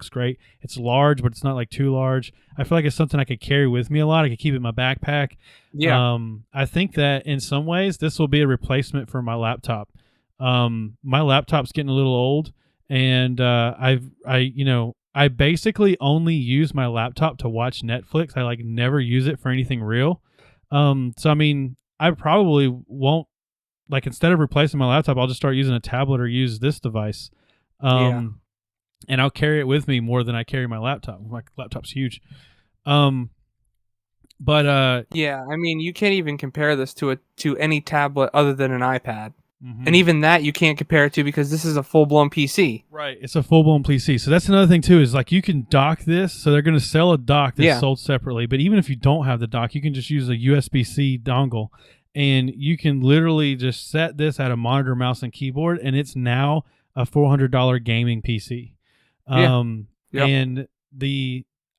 Speaker 2: great. It's large, but it's not like too large. I feel like it's something I could carry with me a lot. I could keep it in my backpack.
Speaker 1: Yeah.
Speaker 2: I think that in some ways this will be a replacement for my laptop. My laptop's getting a little old. And I basically only use my laptop to watch Netflix. I never use it for anything real. So I mean, I probably won't, instead of replacing my laptop, I'll just start using a tablet or use this device. And I'll carry it with me more than I carry my laptop. My laptop's huge. Yeah,
Speaker 1: I mean, you can't even compare this to any tablet other than an iPad.
Speaker 2: Mm-hmm.
Speaker 1: And even that you can't compare it to, because this is a full-blown PC.
Speaker 2: Right, it's a full-blown PC. So that's another thing too, is you can dock this. So they're going to sell a dock that's sold separately. But even if you don't have the dock, you can just use a USB-C dongle, and you can literally just set this at a monitor, mouse, and keyboard, and it's now a $400 gaming PC. And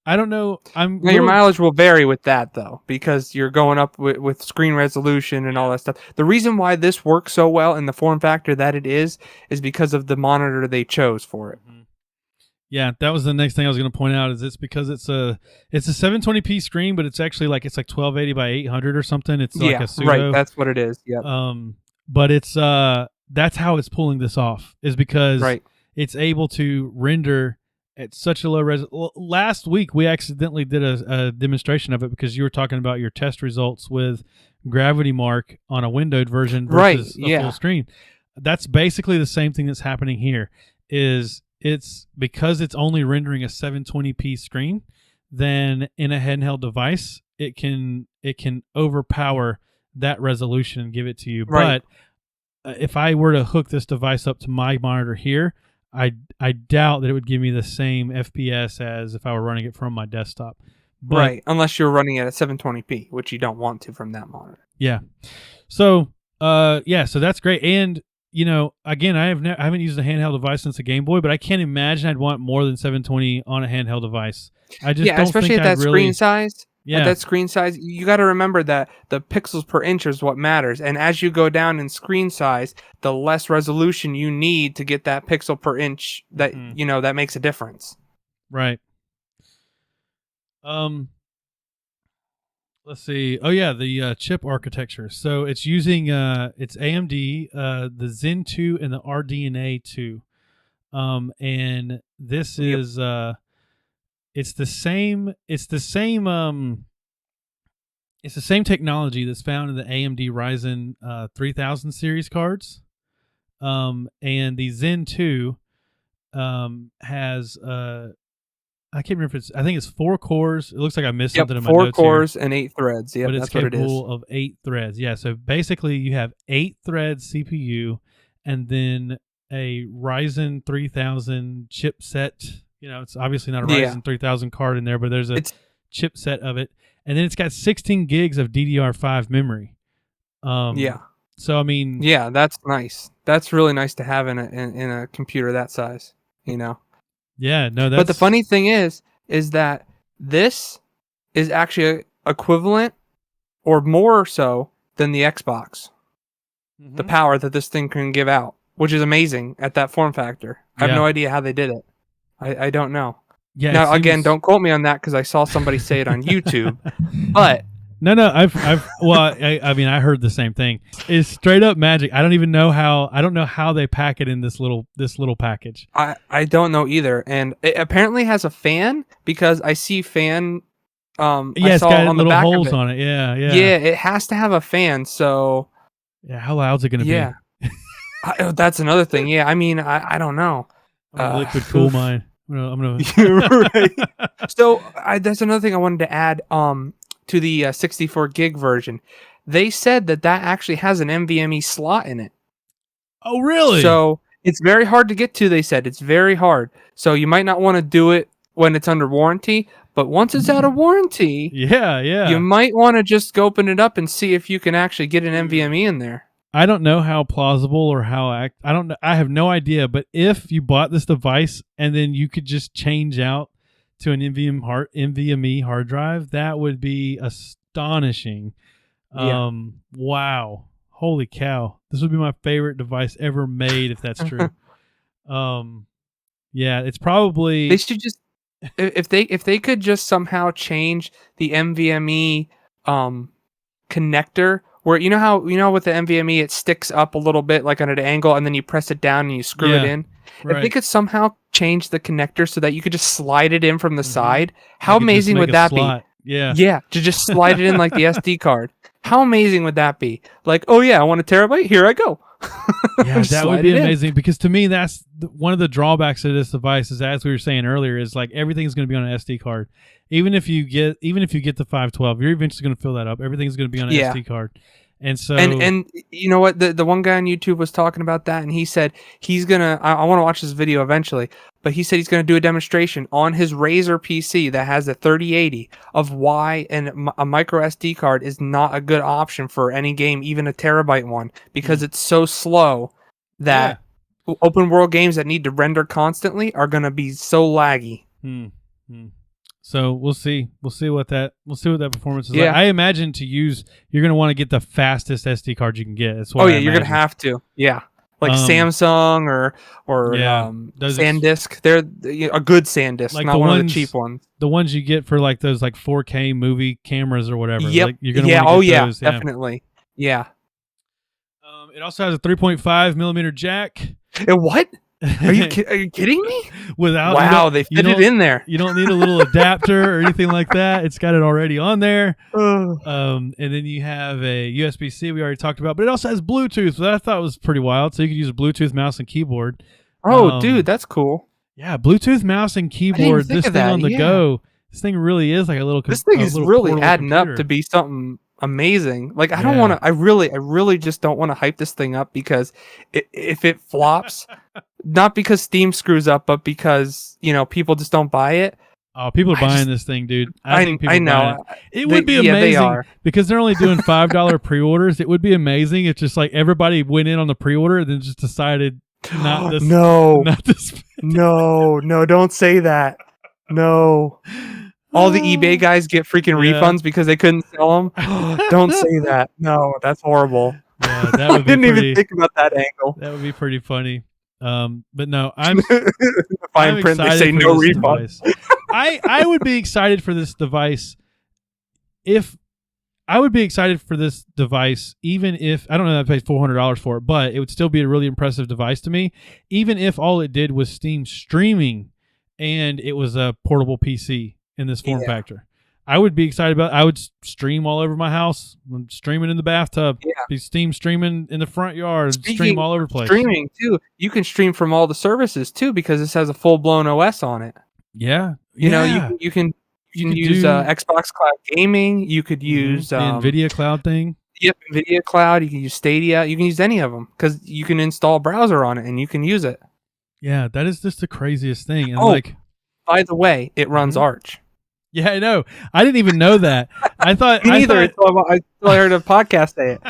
Speaker 2: I don't know.
Speaker 1: Your mileage will vary with that, though, because you're going up with screen resolution and all that stuff. The reason why this works so well in the form factor that it is because of the monitor they chose for it.
Speaker 2: Yeah, that was the next thing I was going to point out. Is it's because it's a 720p screen, but it's actually like 1280 by 800 or something. It's like a pseudo.
Speaker 1: Right. That's what it is. Yeah.
Speaker 2: But it's that's how it's pulling this off, is because it's able to render at such a low resolution. Last week, we accidentally did a demonstration of it because you were talking about your test results with Gravity Mark on a windowed version versus a full screen. That's basically the same thing that's happening here. It's because it's only rendering a 720p screen, then in a handheld device, it can overpower that resolution and give it to you. Right. But if I were to hook this device up to my monitor here, I doubt that it would give me the same FPS as if I were running it from my desktop. But,
Speaker 1: right, unless you're running it at 720p, which you don't want to from that monitor.
Speaker 2: Yeah. So, so that's great. And, again, I haven't used a handheld device since a Game Boy, but I can't imagine I'd want more than 720 on a handheld device. I just don't
Speaker 1: especially
Speaker 2: think
Speaker 1: at that screen size.
Speaker 2: Yeah.
Speaker 1: At that screen size, you got to remember that the pixels per inch is what matters. And as you go down in screen size, the less resolution you need to get that pixel per inch that, that makes a difference.
Speaker 2: Right. Let's see. Oh yeah, the chip architecture. So it's using it's AMD, the Zen 2 and the RDNA 2. And this is it's the same technology that's found in the AMD Ryzen 3000 series cards. And the Zen 2 has I can't remember if I think it's 4 cores. It looks like I missed something in my notes
Speaker 1: 4 cores
Speaker 2: here.
Speaker 1: and 8 threads. Yeah, that's what it is.
Speaker 2: But it's capable of 8 threads. Yeah, so basically you have 8 threads CPU and then a Ryzen 3000 chipset. It's obviously not a Ryzen 3000 card in there, but there's a chipset of it. And then it's got 16 gigs of DDR5 memory. So, I mean...
Speaker 1: Yeah, that's nice. That's really nice to have in a computer that size,
Speaker 2: Yeah, no, that's...
Speaker 1: But the funny thing is that this is actually equivalent or more so than the Xbox. Mm-hmm. The power that this thing can give out, which is amazing at that form factor. I have no idea how they did it. I don't know. Yeah. Now, again, don't quote me on that because I saw somebody say it on YouTube. But
Speaker 2: no, I heard the same thing. It's straight up magic. I don't know how they pack it in this little package.
Speaker 1: I don't know either. And it apparently has a fan because I see fan.
Speaker 2: It's got on little holes on it. Yeah.
Speaker 1: Yeah, it has to have a fan. So
Speaker 2: yeah, how loud's it going to be?
Speaker 1: Yeah, that's another thing. Yeah, I mean, I don't know.
Speaker 2: Liquid cool mine. I'm gonna.
Speaker 1: You're right. So that's another thing I wanted to add. To the 64 gig version, they said that actually has an NVMe slot in it.
Speaker 2: Oh, really?
Speaker 1: So it's very hard to get to. They said it's very hard. So you might not want to do it when it's under warranty, but once it's out of warranty, you might want to just open it up and see if you can actually get an NVMe in there.
Speaker 2: I don't know how plausible or how I don't know. I have no idea. But if you bought this device and then you could just change out to an NVMe hard drive, that would be astonishing. Wow. Holy cow. This would be my favorite device ever made if that's true. It's probably...
Speaker 1: They should just... If they could just somehow change the NVMe connector, where you know with the NVMe it sticks up a little bit like on an angle and then you press it down and you screw it in. Right. If they could somehow change the connector so that you could just slide it in from the side, how amazing would that be? Yeah, to just slide it in like the SD card. How amazing would that be? Like, oh yeah, I want a terabyte. Here I go.
Speaker 2: Yeah, that would be amazing because to me, that's one of the drawbacks of this device. Is as we were saying earlier, is like everything's going to be on an SD card. Even if you get the 512, you're eventually going to fill that up. Everything's going to be on an SD card. And so,
Speaker 1: and you know what, the one guy on YouTube was talking about that, and he sasaid he's gonna. I want to watch this video eventually, but he said he's gonna do a demonstration on his Razer PC that has a 3080 of why a micro SD card is not a good option for any game, even a terabyte one, because it's so slow that open world games that need to render constantly are gonna be so laggy.
Speaker 2: So we'll see what that performance is like. I imagine you're going to want to get the fastest SD card you can get. That's what
Speaker 1: you're going to have to. Yeah. Like Samsung or SanDisk. They're a good SanDisk, like not one of the cheap ones.
Speaker 2: The ones you get for like those like 4K movie cameras or whatever.
Speaker 1: Yep.
Speaker 2: Like, you're going to want to get those.
Speaker 1: Definitely. Yeah.
Speaker 2: It also has a 3.5 millimeter jack.
Speaker 1: What? Are you kidding me?
Speaker 2: They
Speaker 1: fit it in there.
Speaker 2: You don't need a little adapter or anything like that. It's got it already on there. And then you have a USB-C we already talked about, but it also has Bluetooth, that I thought was pretty wild. So you could use a Bluetooth mouse and keyboard.
Speaker 1: Oh, dude, that's cool.
Speaker 2: Yeah, Bluetooth mouse and keyboard. This thing on the go. This thing really is like a little.
Speaker 1: This thing is really adding up to be something amazing. Like I don't want to. I really just don't want to hype this thing up because if it flops. Not because Steam screws up, but because, people just don't buy it.
Speaker 2: Oh, people are buying this thing, dude. I think people
Speaker 1: I know.
Speaker 2: are buying it. It would be amazing because they're only doing $5 pre-orders. It would be amazing if just like everybody went in on the pre-order and then just decided not to spend.
Speaker 1: No, don't say that. No. All the eBay guys get freaking refunds because they couldn't sell them. Don't say that. No, that's horrible.
Speaker 2: Yeah, that would be
Speaker 1: I didn't even think about that angle.
Speaker 2: That would be pretty funny. But no, I'm
Speaker 1: fine print. They say no refund.
Speaker 2: I would be excited for this device even if I don't know that I paid $400 for it, but it would still be a really impressive device to me, even if all it did was Steam streaming and it was a portable PC in this form factor. I would be excited about it. I would stream all over my house, streaming in the bathtub, be Steam streaming in the front yard, stream all over the place.
Speaker 1: Streaming too. You can stream from all the services too because this has a full-blown OS on it.
Speaker 2: Yeah.
Speaker 1: You know, you can use Xbox Cloud Gaming. You could use
Speaker 2: the NVIDIA Cloud thing.
Speaker 1: Yep, NVIDIA Cloud. You can use Stadia. You can use any of them because you can install a browser on it and you can use it.
Speaker 2: Yeah, that is just the craziest thing. And
Speaker 1: by the way, it runs Arch.
Speaker 2: Yeah, I know. I didn't even know that. I thought
Speaker 1: neither. I heard a podcast say it.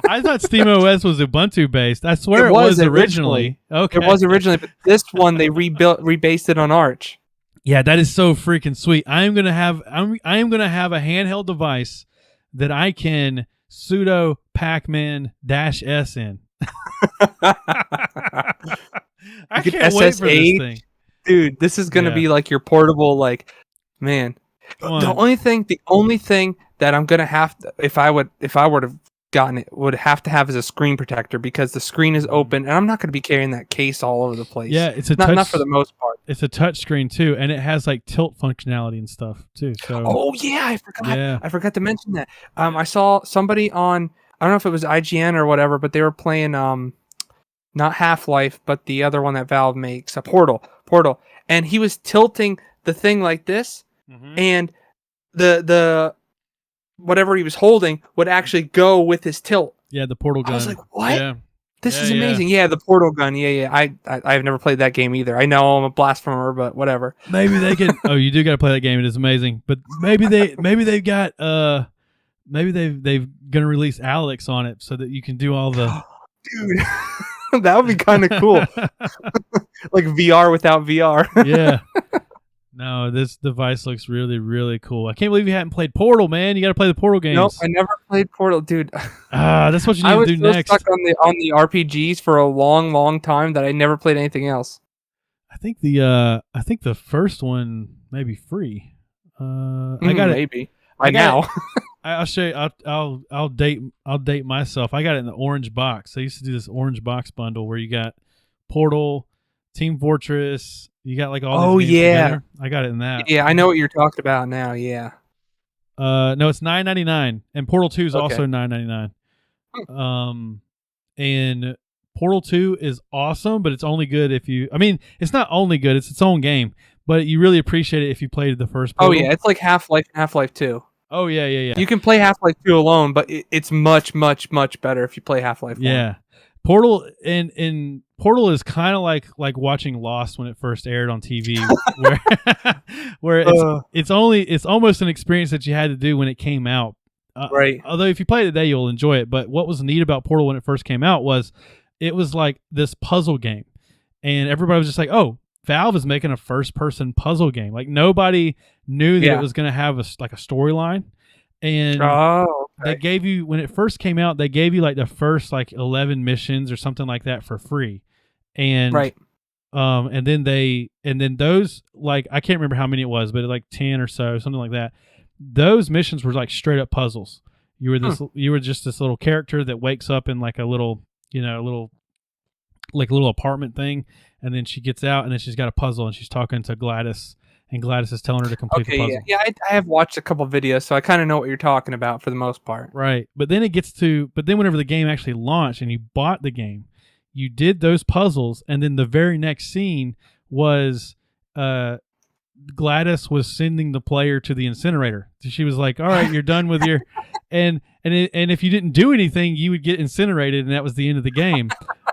Speaker 2: I thought SteamOS was Ubuntu based. I swear it was originally. Okay,
Speaker 1: it was originally, but this one they rebased it on Arch.
Speaker 2: Yeah, that is so freaking sweet. I am gonna have a handheld device that I can sudo pacman -s in. I can't wait for this thing.
Speaker 1: Dude, this is gonna be like your portable, man. The only thing that I'm gonna have to, if I were to gotten it, would have to have is a screen protector because the screen is open and I'm not gonna be carrying that case all over the place.
Speaker 2: Yeah, it's
Speaker 1: not for the most part.
Speaker 2: It's a touch screen too, and it has tilt functionality and stuff too. So
Speaker 1: I forgot. Yeah. I forgot to mention that. I saw somebody on, I don't know if it was IGN or whatever, but they were playing not Half-Life, but the other one that Valve makes, a Portal, and he was tilting the thing like this, and the whatever he was holding would actually go with his tilt.
Speaker 2: Yeah, the Portal gun.
Speaker 1: I was like, what?
Speaker 2: Yeah.
Speaker 1: This is amazing. Yeah, the Portal gun. Yeah. I've never played that game either. I know I'm a blasphemer, but whatever.
Speaker 2: Maybe they can. Oh, you do got to play that game. It is amazing. But maybe they've gonna release Alex on it so that you can do all the.
Speaker 1: Dude, that would be kind of cool. Like VR without VR.
Speaker 2: Yeah. No, this device looks really, really cool. I can't believe you hadn't played Portal, man. You got to play the Portal games.
Speaker 1: Nope, I never played Portal, dude.
Speaker 2: That's what you need to do next.
Speaker 1: I was stuck on the RPGs for a long, long time that I never played anything else.
Speaker 2: I think the first one may be free. I got it.
Speaker 1: Maybe. Now.
Speaker 2: I'll show you. I'll date myself. I got it in the orange box. I used to do this orange box bundle where you got Portal, Team Fortress. You got all these games together. I got it in that.
Speaker 1: Yeah, I know what you're talking about now. Yeah.
Speaker 2: No, it's $9.99, and Portal 2 is also $9.99. And Portal 2 is awesome, but it's only good if you. I mean, it's not only good; it's its own game, but you really appreciate it if you played the first Portal.
Speaker 1: Oh yeah, it's like Half-Life and Half-Life 2.
Speaker 2: Oh yeah.
Speaker 1: You can play Half-Life 2 alone, but it's much, much, much better if you play Half-Life 1.
Speaker 2: Yeah. Portal and Portal is kind of like watching Lost when it first aired on TV, where it's almost an experience that you had to do when it came out.
Speaker 1: Right.
Speaker 2: Although if you play it today, you'll enjoy it. But what was neat about Portal when it first came out was it was like this puzzle game, and everybody was just like, "Oh, Valve is making a first-person puzzle game." Like nobody knew that it was going to have a storyline. And they gave you, when it first came out, they gave you the first 11 missions or something like that for free. And and then those I can't remember how many it was, but 10 or so, something like that. Those missions were straight up puzzles. You were just this little character that wakes up in a little apartment thing, and then she gets out and then she's got a puzzle and she's talking to Gladys. And Gladys is telling her to complete the puzzle.
Speaker 1: Yeah, I have watched a couple videos, so I kind of know what you're talking about for the most part.
Speaker 2: Right, but then whenever the game actually launched and you bought the game, you did those puzzles, and then the very next scene was Gladys was sending the player to the incinerator. So she was like, "All right, you're done with your," and if you didn't do anything, you would get incinerated, and that was the end of the game.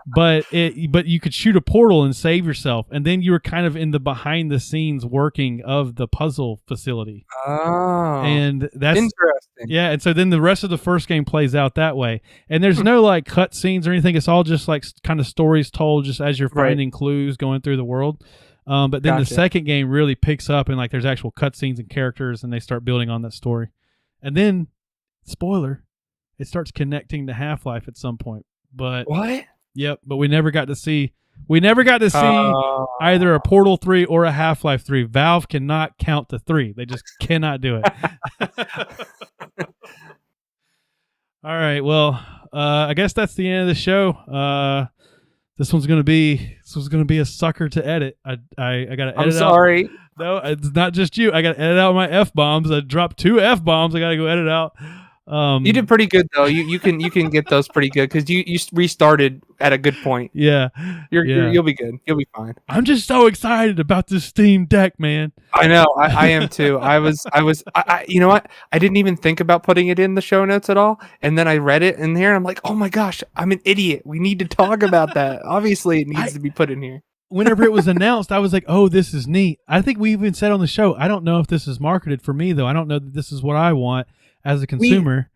Speaker 2: but you could shoot a portal and save yourself, and then you were kind of in the behind the scenes working of the puzzle facility.
Speaker 1: Oh,
Speaker 2: and that's
Speaker 1: interesting.
Speaker 2: Yeah, and so then the rest of the first game plays out that way, and there's no like cut scenes or anything. It's all just like kind of stories told just as you're finding clues going through the world. But then the second game really picks up, and like there's actual cutscenes and characters, and they start building on that story. And then, spoiler, it starts connecting to Half-Life at some point. But
Speaker 1: what?
Speaker 2: Yep, but we never got to see. We never got to see either a Portal 3 or a Half-Life 3. Valve cannot count to 3. They just cannot do it. All right. Well, I guess that's the end of the show. This one's gonna be a sucker to edit. I gotta edit.
Speaker 1: I'm sorry.
Speaker 2: Out. No, it's not just you. I gotta edit out my F-bombs. I dropped 2 F-bombs. I gotta go edit out.
Speaker 1: You did pretty good though. You can get those pretty good because you restarted at a good point.
Speaker 2: Yeah,
Speaker 1: you'll be good. You'll be fine.
Speaker 2: I'm just so excited about this Steam Deck, man.
Speaker 1: I know. I am too. I you know what? I didn't even think about putting it in the show notes at all, and then I read it in here. And I'm like, oh my gosh, I'm an idiot. We need to talk about that. Obviously, it needs to be put in here.
Speaker 2: Whenever it was announced, I was like, oh, this is neat. I think we even said on the show, I don't know if this is marketed for me though. I don't know that this is what I want as a consumer.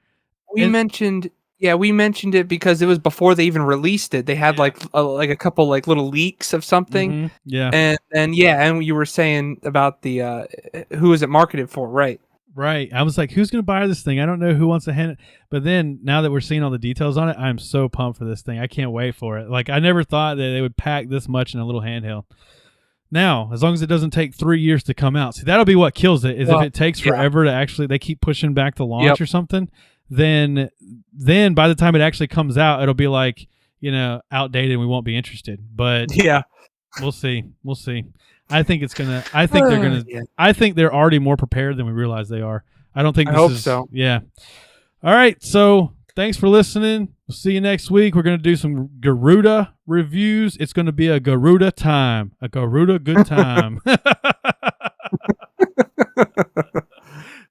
Speaker 1: We mentioned it because it was before they even released it. They had like a couple like little leaks of something.
Speaker 2: Mm-hmm. Yeah.
Speaker 1: And you were saying about the who is it marketed for, right?
Speaker 2: Right. I was like, who's going to buy this thing? I don't know who wants to hand it. But then now that we're seeing all the details on it, I'm so pumped for this thing. I can't wait for it. Like I never thought that they would pack this much in a little handheld. Now, as long as it doesn't take 3 years to come out. See, that'll be what kills it. If it takes forever to actually, they keep pushing back the launch or something. Then by the time it actually comes out, it'll be like, outdated and we won't be interested. But we'll see. I think they're already more prepared than we realize they are. I don't think I hope so. Yeah. All right. So thanks for listening. We'll see you next week. We're going to do some Garuda reviews. It's going to be a Garuda time, a Garuda good time.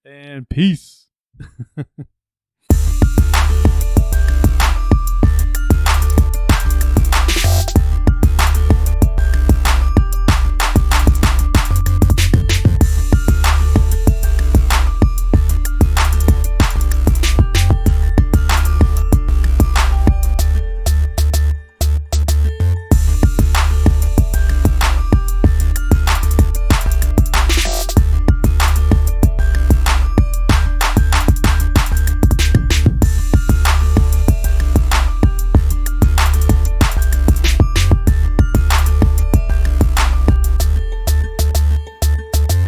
Speaker 2: And peace.